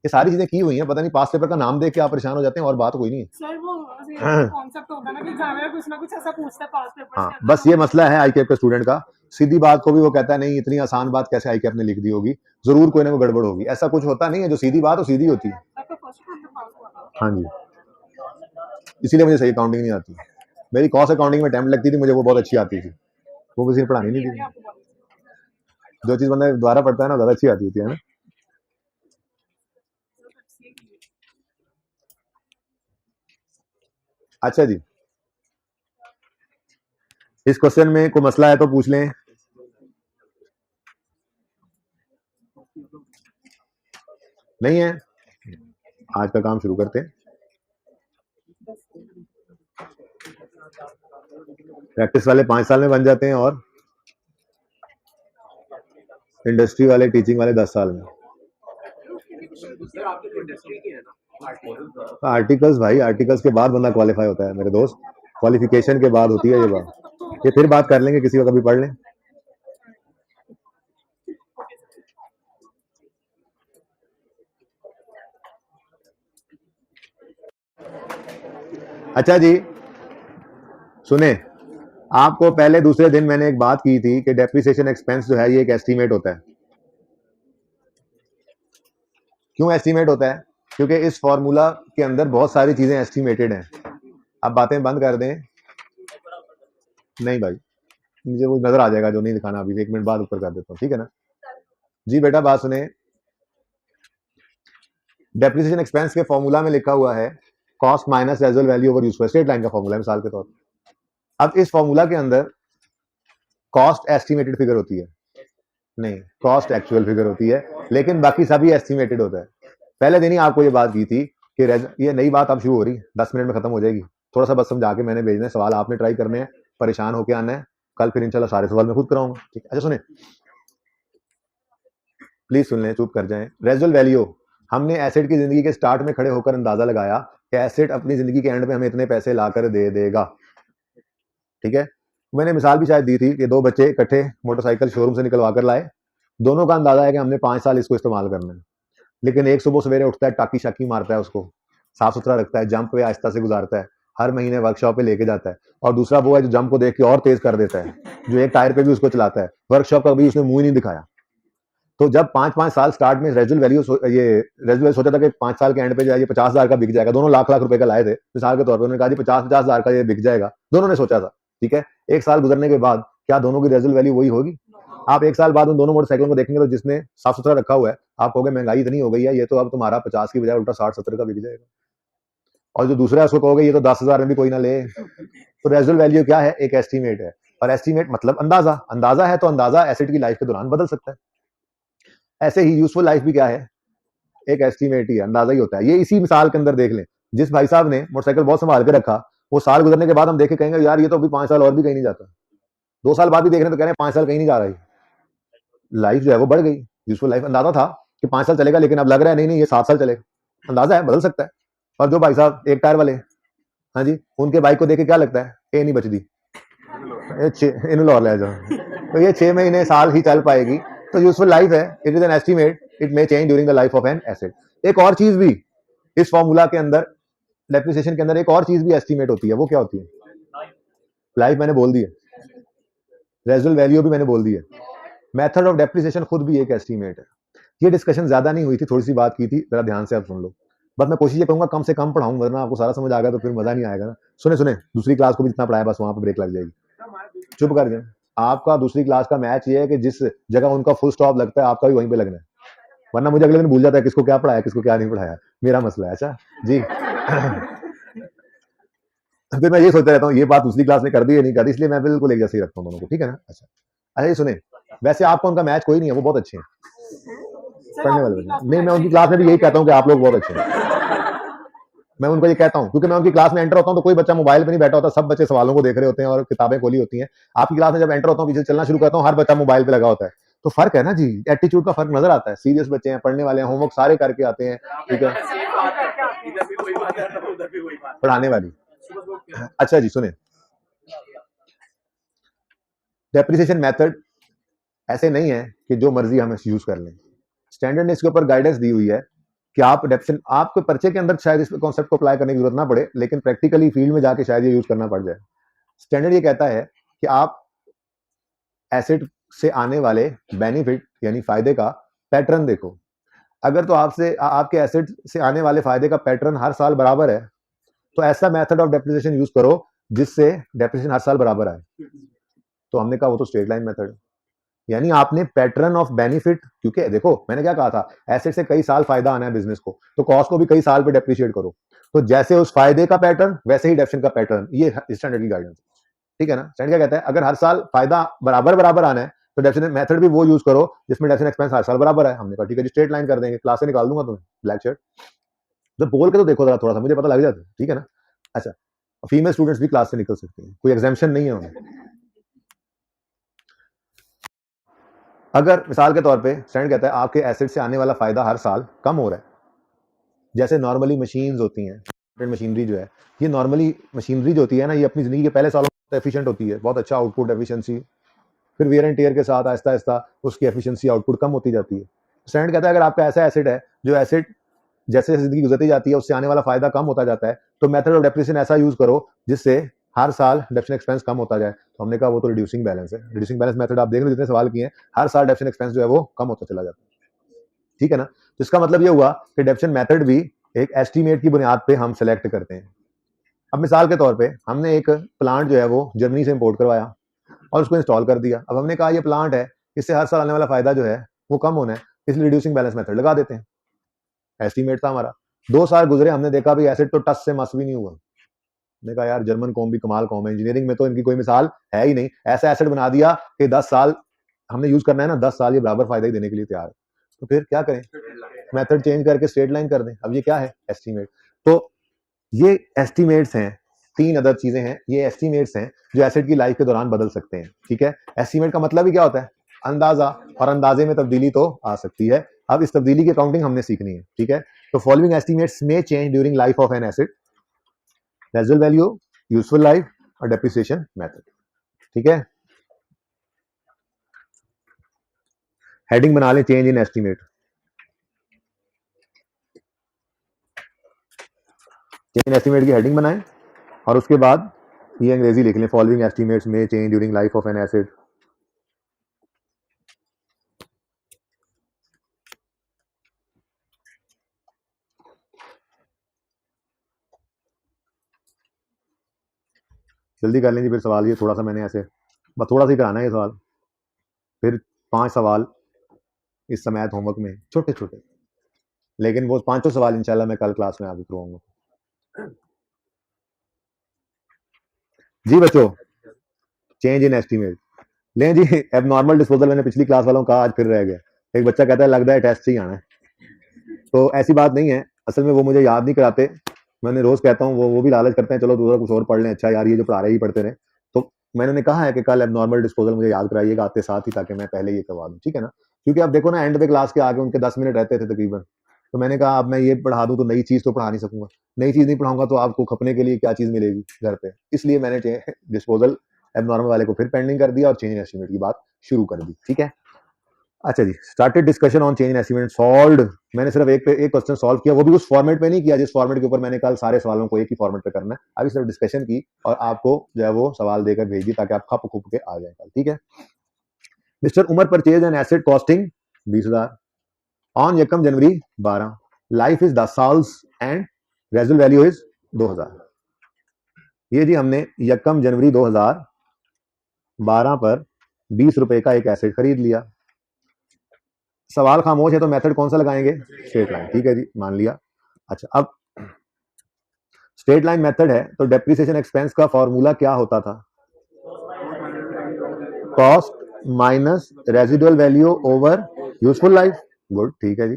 Speaker 1: ये सारी चीजें की हुई हैं, पता नहीं पास पेपर का नाम देख के आप परेशान हो जाते हैं और बात कोई नहीं
Speaker 2: सर वो कॉन्सेप्ट होता है ना कि एग्जामिनर कुछ ना कुछ ऐसा पूछता है पास पेपर
Speaker 1: हाँ, बस ये मसला है आईकेएफ के स्टूडेंट का। सीधी बात को भी वो कहता है नहीं इतनी आसान बात कैसे आईकेएफ ने लिख दी होगी, जरूर कोई ना कोई गड़बड़ होगी। ऐसा कुछ होता नहीं है, जो सीधी बात हो सीधी होती है। हाँ जी, इसीलिए मुझे सही अकाउंटिंग नहीं आती। मेरी कॉस्ट अकाउंटिंग में टाइम लगती थी, मुझे वो बहुत अच्छी आती थी, वो किसी ने पढ़ानी नहीं थी। जो चीज बंदा दोबारा पढ़ता है ना ज्यादा अच्छी आती होती है ना। अच्छा जी, इस क्वेश्चन में कोई मसला है तो पूछ लें। नहीं है, आज का काम शुरू करते हैं। प्रैक्टिस वाले 5 साल में बन जाते हैं और इंडस्ट्री वाले टीचिंग वाले 10 साल में। आर्टिकल्स भाई, आर्टिकल्स के बाद बंदा क्वालिफाई होता है मेरे दोस्त, क्वालिफिकेशन के बाद होती है ये बात। ये फिर बात कर लेंगे, किसी को कभी पढ़ लें। अच्छा जी सुने, आपको पहले दूसरे दिन मैंने एक बात की थी कि डेप्रिसिएशन एक्सपेंस जो है ये एक एस्टीमेट होता है। क्यों एस्टीमेट होता है? क्योंकि इस फॉर्मूला के अंदर बहुत सारी चीजें एस्टीमेटेड हैं। अब बातें बंद कर दें। नहीं भाई, मुझे वो नजर आ जाएगा जो नहीं दिखाना अभी, 1 मिनट बाद ऊपर कर देता हूँ, ठीक है ना जी। बेटा बात सुने, डेप्रिसिएशन एक्सपेंस के फॉर्मूला में लिखा हुआ है cost minus रेजुअल value over useful, straight line का फॉर्मूला है मिसाल के तौर पर। अब इस फॉर्मूला के अंदर कॉस्ट एस्टिमेटेड फिगर होती है, नहीं कॉस्ट एक्चुअल फिगर होती है, लेकिन बाकी सभी एस्टिमेटेड होता है। पहले दिन ही आपको ये बात की थी कि ये नई बात अब शुरू हो रही है, 10 मिनट में खत्म हो जाएगी। थोड़ा सा बस समझा के मैंने भेजना है, सवाल आपने ट्राई करने हैं, परेशान होके आना है। कल फिर इंशाल्लाह सारे सवाल मैं खुद कराऊंगा, ठीक है। अच्छा सुने, प्लीज सुन लें, चुप कर जाएं। रेजुअल वैल्यू, हमने एसेट की जिंदगी के स्टार्ट में खड़े होकर अंदाजा लगाया कि एसेट अपनी जिंदगी के एंड में हमें इतने पैसे लाकर दे देगा, ठीक है। मैंने मिसाल भी शायद दी थी कि 2 बच्चे इकट्ठे मोटरसाइकिल शोरूम से निकलवा कर लाए, दोनों का अंदाजा है कि हमने 5 साल इसको इस्तेमाल करना है। लेकिन एक सुबह सवेरे उठता है, टाकी शाकी मारता है, उसको साफ सुथरा रखता है, जंप पे आहिस्ता से गुजारता है, हर महीने वर्कशॉप पे लेके जाता है। और दूसरा वो है जो जंप को देख के और तेज कर देता है, जो एक टायर पे भी उसको चलाता है, वर्कशॉप का भी उसने मुंह ही नहीं दिखाया। तो जब 5-5 साल स्टार्ट में रेजुअल वैल्यू सोचा था कि 5 साल के एंड पे जो है ये 50,000 का बिक जाएगा, दोनों लाख रुपए का लाए थे मिसाल के तौर पर, उन्होंने कहा जी 50,000 का ये बिक जाएगा, दोनों ने सोचा था, ठीक है। 1 साल गुजरने के बाद क्या दोनों की रेजुअल वैल्यू वही होगी? आप 1 साल बाद उन दोनों मोटरसाइकिलों को देखेंगे तो जिसने साफ सुथरा रखा हुआ है, आप कहोगे महंगाई इतनी हो गई है, ये तो अब तुम्हारा 50 की बजाय उल्टा 60-70 का बिक जाएगा। और जो दूसरा है उसको कहोगे ये तो 10,000 में भी कोई ना ले। तो रेजुअल वैल्यू क्या है? एक एस्टीमेट है, और एस्टीमेट मतलब अंदाजा। अंदाजा है तो अंदाजा एसेट की लाइफ के दौरान बदल सकता है। ऐसे ही यूजफुल लाइफ भी क्या है? एक एस्टीमेट ही है, अंदाजा ही होता है। ये इसी मिसाल के अंदर देख लें, जिस भाई साहब ने मोटरसाइकिल बहुत संभाल के रखा, वो साल गुजरने के बाद हम देखे कहेंगे यार ये तो अभी 5 साल और भी कहीं नहीं जाता। 2 साल बाद भी देख रहे हैं तो कह रहे हैं 5 साल कहीं नहीं जा रही, लाइफ जो है वो बढ़ गई। यूजफुल लाइफ अंदाजा था कि 5 साल चलेगा, लेकिन अब लग रहा है नहीं नहीं ये 7 साल चलेगा। अंदाजा है, बदल सकता है। और जो भाई साहब एक टायर वाले, हाँ जी, उनके बाइक को देख के क्या लगता है? ए नहीं बचती, इन और ले जाओ, तो ये 6 महीने साल ही चल पाएगी। तो यूजफुल लाइफ है, it is an estimate, it may change during the life of an asset. एक और चीज भी इस फॉर्मूला के अंदर, डेप्रिसिएशन के अंदर एक और चीज भी एस्टीमेट होती है, वो क्या होती है? लाइफ मैंने बोल दी है, रेजुअल वैल्यू भी मैंने बोल दी है, मेथड ऑफ डेप्रिसिएशन खुद भी एक एस्टीमेट है। ये डिस्कशन ज्यादा नहीं हुई थी, थोड़ी सी बात की थी, जरा ध्यान से आप सुन लो। बस मैं कोशिश ये करूंगा कम से कम पढ़ाऊं, वरना आपको सारा समझ आ गया तो फिर मजा नहीं आएगा ना। सुने सुने, दूसरी क्लास को भी जितना पढ़ाया बस वहां पर ब्रेक लग जाएगी। चुप कर जाए। आपका दूसरी क्लास का मैच ये है कि जिस जगह उनका फुल स्टॉप लगता है आपका भी वहीं पे लगना है, वरना मुझे अगले दिन भूल जाता है किसको क्या पढ़ाया किसको क्या नहीं पढ़ाया, मेरा मसला है। अच्छा जी फिर मैं ये सोचता रहता हूँ ये बात दूसरी क्लास में कर दी या नहीं कर दी, इसलिए मैं बिल्कुल एक जैसे ही रखता हूँ दोनों को, ठीक है ना। अच्छा ये सुने, वैसे आपको उनका मैच कोई नहीं है, वो बहुत अच्छे हैं
Speaker 2: सर
Speaker 1: पढ़ने
Speaker 2: आप
Speaker 1: वाले
Speaker 2: उनकी
Speaker 1: बच्चे।
Speaker 2: क्लास में
Speaker 1: नहीं, मैं
Speaker 2: बैठे
Speaker 1: उनकी
Speaker 2: हैं
Speaker 1: क्लास में भी यही
Speaker 2: क्या?
Speaker 1: कहता हूँ कि आप लोग बहुत अच्छे हैं। मैं उनको ये कहता हूँ क्योंकि मैं उनकी क्लास में एंटर होता हूँ तो कोई बच्चा मोबाइल पे नहीं बैठा होता, सब बच्चे सवालों को देख रहे होते हैं और किताबें खोली होती हैं। आपकी क्लास में जब एंटर होता हूँ, पीछे चलना शुरू करता हूँ, हर बच्चा मोबाइल पे लगा होता है। तो फर्क है ना जी, एटीट्यूड का फर्क नजर आता है। सीरियस बच्चे हैं, पढ़ने वाले हैं, होमवर्क सारे करके आते हैं, ठीक है, पढ़ाने वाली। अच्छा जी सुने, डेप्रिसिएशन मेथड ऐसे नहीं है कि जो मर्जी हम यूज कर लें। स्टैंडर्ड ने इसके ऊपर गाइडेंस दी हुई है कि आप डेप्शन, आपको पर्चे के अंदर शायद इस कॉन्सेप्ट को अप्लाई करने की जरूरत ना पड़े, लेकिन प्रैक्टिकली फील्ड में जाके शायद ये यूज करना पड़ जाए। स्टैंडर्ड ये कहता है कि आप एसेट से आने वाले बेनिफिट यानी फायदे का पैटर्न देखो। अगर तो आपसे आपके एसेट से आने वाले फायदे का पैटर्न हर साल बराबर है, तो ऐसा मेथड ऑफ डेप्रिसिएशन यूज करो जिससे डेप्रिसिएशन हर साल बराबर आए। तो हमने कहा वो तो स्ट्रेट लाइन मेथड, यानी आपने पैटर्न ऑफ बेनिफिट, क्योंकि देखो मैंने क्या कहा था, एसेट से कई साल फायदा आना है बिजनेस को, तो कॉस्ट को भी कई साल पे डेप्रिशिएट करो। तो जैसे उस फायदे का पैटर्न वैसे ही डेप्रिसिएशन का पैटर्न, ये स्टैंडर्ड की गाइडेंस, ठीक है ना। स्टैंडर्ड क्या कहता है, अगर हर साल फायदा बराबर बराबर आना है तो डेप्रिसिएशन मेथड भी वो यूज करो जिसमें डेप्रिसिएशन एक्सपेंस हर साल बराबर है। हमने कहा ठीक है जी, स्ट्रेट लाइन कर देंगे, क्लास से निकाल दूंगा तुम्हें ब्लैक शर्ट। जब बोल के तो देखो जरा, थोड़ा सा मुझे पता लग जाता है, ठीक है ना। अच्छा, फीमेल स्टूडेंट्स भी क्लास से निकल सकती हैं, कोई एग्जाम्पशन नहीं है उन्हें। अगर मिसाल के तौर पे स्टैंड कहता है आपके एसेट से आने वाला फायदा हर साल कम हो रहा है, जैसे नॉर्मली मशीन्स होती हैं, मशीनरी जो है, ये नॉर्मली मशीनरी जो होती है ना, ये अपनी जिंदगी के पहले सालों में एफिशिएंट होती है, बहुत अच्छा आउटपुट एफिशिएंसी, फिर वेयर एंड टेयर के साथ आहिस्ता आहिस्ता उसकी एफिशिएंसी आउटपुट कम होती जाती है। स्टैंड कहता है अगर आपका ऐसा एसेट है जो एसेट जैसे जिंदगी गुजरती जाती है उससे आने वाला फायदा कम होता जाता है, तो मेथड ऑफ डेप्रिसिएशन ऐसा यूज करो जिससे हर साल डेप्रिसिएशन एक्सपेंस कम होता जाए। तो हमने कहा वो तो रिड्यूसिंग बैलेंस है। रिड्यूसिंग बैलेंस मेथड आप देख लो, जितने सवाल किए हैं, हर साल डेप्रिसिएशन एक्सपेंस जो है वो कम होता चला जाता है, ठीक है ना। तो इसका मतलब ये हुआ कि डेप्रिसिएशन मेथड भी एक एस्टीमेट की बुनियाद पे हम सेलेक्ट करते हैं। अब मिसाल के तौर पे हमने एक प्लांट जो है वो जर्मनी से इंपोर्ट करवाया और उसको इंस्टॉल कर दिया। अब हमने कहा ये प्लांट है, इससे हर साल आने वाला फायदा जो है वो कम होना है, इसलिए रिड्यूसिंग बैलेंस मेथड लगा देते हैं। एस्टीमेट था हमारा, 2 साल गुजरे, हमने देखा भी एसेट तो टस से मस भी नहीं हुआ। मैंने कहा यार जर्मन कौम भी कमाल कौम है, इंजीनियरिंग में तो इनकी कोई मिसाल है ही नहीं। ऐसा एसेट बना दिया कि 10 साल हमने यूज करना है ना, 10 साल ये बराबर फायदा ही देने के लिए तैयार है। तो फिर क्या करें, मेथड चेंज करके स्ट्रेट लाइन कर दें। अब ये क्या है, एस्टीमेट। तो ये एस्टीमेट्स हैं, 3 अदर चीजें हैं, ये एस्टीमेट्स हैं जो एसेट की लाइफ के दौरान बदल सकते हैं, ठीक है। एस्टीमेट का मतलब ही क्या होता है, अंदाजा, और अंदाजे में तब्दीली तो आ सकती है। अब इस तब्दीली की काउंटिंग हमने सीखनी है, ठीक है। तो फॉलोइंग एस्टीमेट्स में change during life of an asset, residual value, useful life और डेप्रिसिएशन मेथड, ठीक है। हेडिंग बना लें, change in estimate. Change in estimate की हेडिंग बनाएं और उसके बाद ये अंग्रेजी लिख लें, फॉलोइंग एस्टीमेट्स में change during life of an asset. जल्दी कर लेंगे, फिर सवाल ये थोड़ा सा मैंने ऐसे बस थोड़ा सा ही कराना है ये सवाल, फिर 5 सवाल इस समय होमवर्क में छोटे छोटे, लेकिन वो 5 सवाल इंशाल्लाह मैं कल क्लास में आगे करवाऊंगा। जी बच्चों, चेंज इन एस्टीमेट लें जी। अब नॉर्मल डिस्पोजल मैंने पिछली क्लास वालों का आज फिर रह गया। एक बच्चा कहता है लगता है टेस्ट ही आना है, तो ऐसी बात नहीं है, असल में वो मुझे याद नहीं कराते। मैंने रोज कहता हूँ, वो भी लालच करते हैं चलो दूसरा कुछ और पढ़ लें, अच्छा यार ये जो पढ़ा रहे ही पढ़ते रहे। तो मैंने उन्हें कहा है कि कल अब नॉर्मल डिस्पोजल मुझे याद कराइएगा आते साथ ही, ताकि मैं पहले ये करवा दूँ, ठीक है ना। क्योंकि अब देखो ना, एंड पे क्लास के आगे उनके 10 मिनट रहते थे तकरीबन, तो मैंने कहा अब मैं ये पढ़ा दूं तो नई चीज तो पढ़ा नहीं सकूंगा, नई चीज नहीं पढ़ाऊंगा तो आपको खपने के लिए क्या चीज मिलेगी घर पे। इसलिए मैंने डिस्पोजल अब नॉर्मल वाले को फिर पेंडिंग कर दिया और चेंज इन एस्टीमेट की बात शुरू कर दी, ठीक है। अच्छा जी, started discussion on change in estimate, solved. मैंने सिर्फ एक क्वेश्चन सॉल्व किया, वो भी उस फॉर्मेट में नहीं किया जिस फॉर्मेट के ऊपर मैंने कल सारे सवालों को एक ही फॉर्मेट पे करना है। अभी सिर्फ डिस्कशन की और आपको जो है वो सवाल देकर भेज दी ताकि आप खप खुप के आ जाए कल, ठीक है। Mister Umar purchase an asset costing 20,000 on यकम जनवरी 12, लाइफ इज 10 साल एंड रेजुअल वैल्यू इज 2,000। ये जी हमने यकम जनवरी 2012 पर 20 रुपए का एक एसेट खरीद लिया। सवाल खामोश है तो मेथड कौन सा लगाएंगे, स्ट्रेट लाइन, ठीक है जी, मान लिया। अच्छा, अब स्ट्रेट लाइन मेथड है तो डेप्रिसिएशन एक्सपेंस का फॉर्मूला क्या होता था? Cost minus residual value over useful life. Good, ठीक है जी।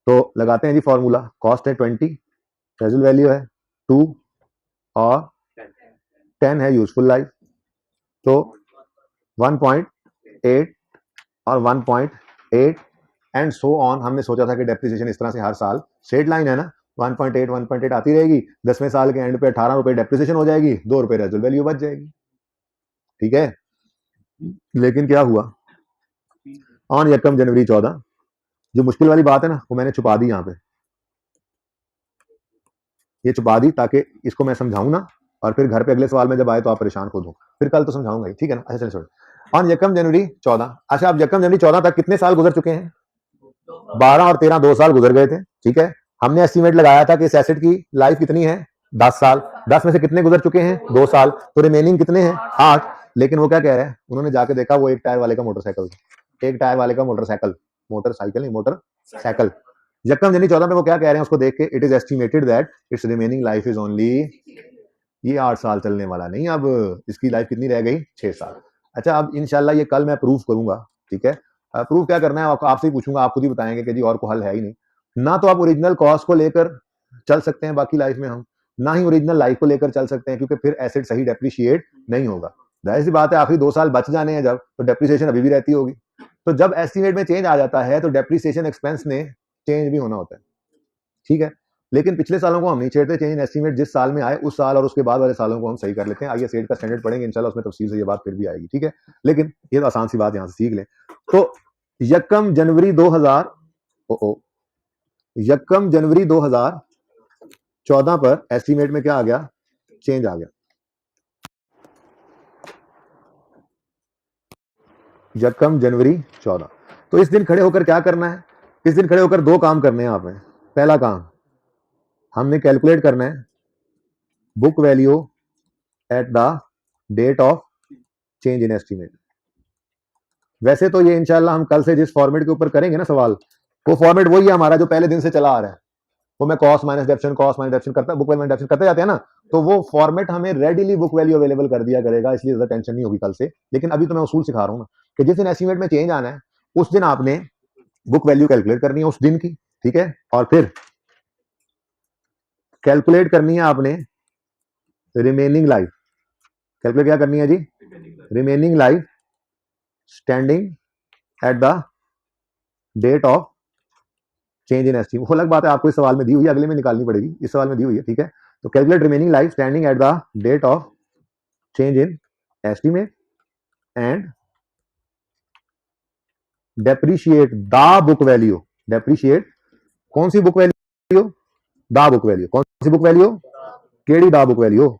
Speaker 1: तो लगाते हैं जी फॉर्मूला। कॉस्ट है 20, रेजिडुअल वैल्यू है 2 और 10 है यूजफुल लाइफ। तो 1.8 और 1.8 एंड सो ऑन। हमने सोचा था कि डेप्रिसिएशन इस तरह से हर साल स्ट्रेट लाइन है ना, 1.8 आती रहेगी, 10वें साल के एंड पे 18 रुपए डेप्रिसिएशन हो जाएगी, 2 रुपए रेजिडुअल वैल्यू बच जाएगी। ठीक है, लेकिन क्या हुआ ऑन यकम जनवरी 14, जो मुश्किल वाली बात है ना वो मैंने छुपा दी यहाँ पे, ये छुपा दी ताकि इसको मैं समझाऊं ना, और फिर घर पे अगले सवाल में जब आए तो आप परेशान खुद हो, फिर कल तो समझाऊंगा ही, ठीक है ना। अच्छा चलिए छोड़ो। ऑन यकम जनवरी 14, अच्छा अब यकम जनवरी 14 तक कितने साल गुजर चुके हैं? 12 और 13 2 साल गुजर गए थे। ठीक है, हमने एस्टिमेट लगाया था कि इस एसेट की लाइफ कितनी है? 10 साल। 10 में से कितने गुजर चुके हैं? 2 साल। तो रिमेनिंग कितने हैं? 8। लेकिन वो क्या कह रहे हैं, उन्होंने जाके देखा वो एक टायर वाले का मोटरसाइकिल, एक टायर वाले का मोटरसाइकिल, मोटरसाइकिल नहीं मोटरसाइकिल। यकम जनवरी 14 में वो क्या कह रहे हैं उसको देख के, it is estimated that it's remaining life is only, ये 8 साल चलने वाला नहीं, अब इसकी लाइफ कितनी रह गई? 6 साल। अच्छा अब इंशाल्लाह ये कल मैं प्रूफ करूंगा। ठीक है, प्रूफ क्या करना है आपसे ही पूछूंगा, आप खुद ही बताएंगे कि जी और को हल है ही नहीं। ना तो आप ओरिजिनल कॉस्ट को लेकर चल सकते हैं बाकी लाइफ में हम, ना ही ओरिजिनल लाइफ को लेकर चल सकते हैं, क्योंकि फिर एसेट सही डेप्रिशिएट नहीं होगा। जाहिर सी बात है आखिरी 2 साल बच जाने हैं जब, तो डेप्रिसिएशन अभी भी रहती होगी। तो जब एस्टिमेट में चेंज आ जाता है तो डेप्रिसिएशन एक्सपेंस में चेंज भी होना होता है। ठीक है, लेकिन पिछले सालों को हम नहीं छेड़ते, चेंज इन एस्टिमेट जिस साल में आए उस साल और उसके बाद वाले सालों को हम सही कर लेते हैं। आइए सेट का स्टैंडर्ड पढ़ेंगे इंशाल्लाह, उसमें तफसील से ये बात फिर भी आएगी। ठीक है, लेकिन ये तो आसान सी बात यहाँ से सीख लें। तो यकम जनवरी 2000 यकम जनवरी 2014 पर एस्टिमेट में क्या आ गया? चेंज आ गया। यकम जनवरी 14, तो इस दिन खड़े होकर क्या करना है? इस दिन खड़े होकर 2 काम करने हैं आपने। पहला काम, हमने कैलकुलेट करना है book value at the date of change in estimate. वैसे तो ये इंशाल्लाह हम कल से जिस फॉर्मेट के ऊपर करेंगे ना सवाल, वो फॉर्मेट वही है हमारा जो पहले दिन से चला आ रहा है, वो मैं कॉस्ट माइनस डेप्शन करता, बुक वैल्यू माइनस डेप्शन करते जाते हैं ना, तो वो फॉर्मेट हमें रेडिली बुक वैल्यू अवेलेबल कर दिया करेगा, इसलिए ज्यादा टेंशन नहीं होगी कल से। लेकिन अभी तो मैं उसूल सिखा रहा हूँ ना कि जिस दिन एस्टिमेट में चेंज आना है उस दिन आपने बुक वैल्यू कैलकुलेट करनी है उस दिन की। ठीक है, और फिर कैलकुलेट करनी है आपने रिमेनिंग लाइफ। कैलकुलेट क्या करनी है जी? Remaining life standing at the date of change in estimate. वो अलग बात है, आपको इस सवाल में दी हुई है, अगले में निकालनी पड़ेगी, इस सवाल में दी हुई है। ठीक है, तो calculate remaining life standing at the date of change in estimate and depreciate the book value. Depreciate कौन सी book value? The book value. कौन सी बुक वैल्यू? केड़ी द बुक वैल्यू?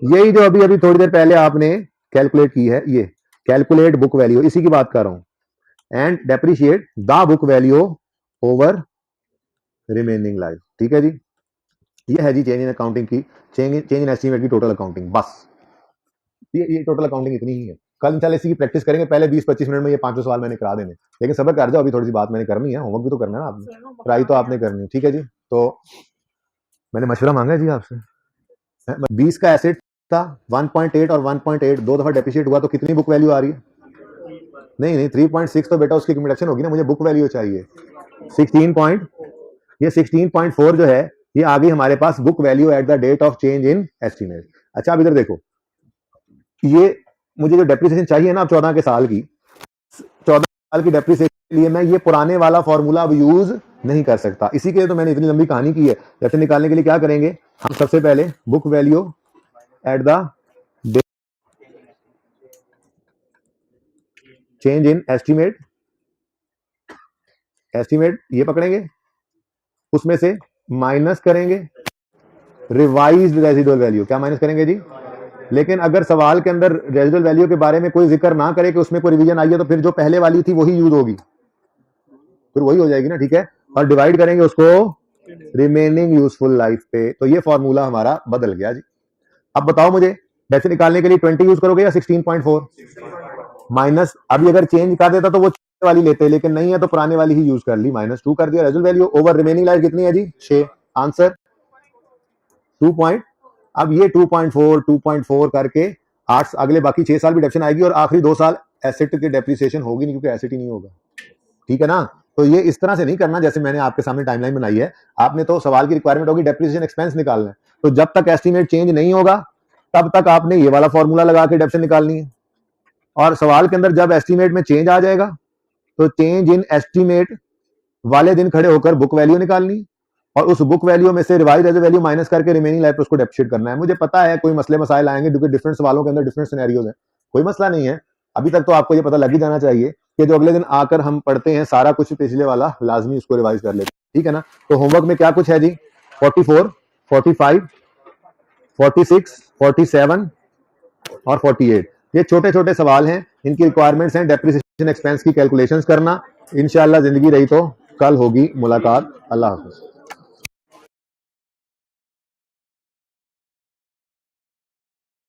Speaker 1: यही जो अभी अभी थोड़ी देर पहले आपने कैलकुलेट की है, ये कैलकुलेट बुक वैल्यू, इसी की बात कर रहा हूं। And depreciate the book value over remaining life. ठीक है जी, ये है जी चेंज इन अकाउंटिंग की, चेंज इन एस्टिमेट की टोटल अकाउंटिंग। बस ये टोटल अकाउंटिंग इतनी ही है। कल इंशाल्लाह इसी की प्रैक्टिस करेंगे, पहले 20-25 मिनट में ये 5 सवाल मैंने करा देने, लेकिन सब्र कर जाओ, अभी थोड़ी सी बात मैंने करनी है, होमवर्क भी तो करना है ना आपने, ट्राई तो आपने करनी है। ठीक है जी, तो मैंने मशवरा मांगा है जी आपसे। 20 का एसेट था, 1.8 और 1.8 दो दफा डेप्रिशिएट हुआ, तो कितनी बुक वैल्यू आ रही है? नहीं 3.6 तो बेटा उसकी रिडक्शन होगी ना, मुझे बुक वैल्यू चाहिए 16 ये 16.4 जो है ये आ गई हमारे पास book value at the date of change in estimate. अच्छा अब इधर देखो, ये मुझे जो डेप्रिसिएशन चाहिए ना अब 14 के साल की, 14 साल की डेप्रिसिएशन के लिए मैं ये पुराने वाला फॉर्मूला अब यूज नहीं कर सकता। इसी के लिए तो मैंने इतनी लंबी कहानी की है। जैसे निकालने के लिए क्या करेंगे हम, सबसे पहले book value at the change in estimate, estimate ये पकड़ेंगे, उसमें से माइनस करेंगे रिवाइज्ड रेजिडुअल वैल्यू। क्या माइनस करेंगे जी? लेकिन अगर सवाल के अंदर रेजिडुअल वैल्यू के बारे में कोई जिक्र ना करे कि उसमें कोई रिवीजन आई है, तो फिर जो पहले वाली थी वही यूज होगी, फिर वही हो जाएगी ना। ठीक है, और डिवाइड करेंगे उसको रिमेनिंग यूजफुल लाइफ पे, तो ये फॉर्मूला हमारा बदल गया जी। अब बताओ मुझे वैसे निकालने के लिए 20 यूज करोगे या 16.4? माइनस अभी अगर चेंज कर देता तो वो वाली लेते, लेकिन नहीं है तो पुराने वाली ही यूज कर ली, -2 कर दिया। Resale value over remaining life कितनी है जी? 6। Answer 2 point. अब ये 2.4 करके 8 अगले बाकी 6 साल भी डेप्शन आएगी और आखिरी 2 साल एसेट की डेप्रिसिएशन होगी नहीं, क्योंकि एसेट ही नहीं होगा। ठीक है ना? तो ये इस तरह से नहीं करना जैसे मैंने आपके सामने टाइमलाइन बनाई है। आपने तो सवाल की रिक्वायरमेंट होगी डेप्रिसिएशन एक्सपेंस निकालना है, तो जब तक एस्टीमेट चेंज नहीं होगा तब तक आपने ये वाला फॉर्मूला लगा के डेप्शन निकालनी है। और सवाल के अंदर जब एस्टीमेट में चेंज आ जाएगा तो चेंज इन एस्टीमेट वाले दिन खड़े होकर बुक वैल्यू निकालनी और उस बुक वैल्यू में से रिवाइज एज वैल्यू माइनस करके रिमेनिंग लाइफ उसको डेप्रिशिएट करना है। मुझे पता है कोई मसले मसाइल आएंगे क्योंकि डिफरेंट सवालों के अंदर डिफरेंट सिनेरियोज हैं, कोई मसला नहीं है। अभी तक तो आपको ये पता लग ही जाना चाहिए कि जो अगले दिन आकर हम पढ़ते हैं सारा कुछ पिछले वाला लाजमी उसको रिवाइज कर लेते हैं। ठीक है ना? तो होमवर्क में क्या कुछ है जी? 44, 45, 46, 47 और 48 ये छोटे छोटे सवाल हैं, इनकी रिक्वायरमेंट्स हैं डेप्रिसिएशन एक्सपेंस की कैलकुलेशंस करना। इंशाल्लाह जिंदगी रही तो कल होगी मुलाकात। अल्लाह हाफिज।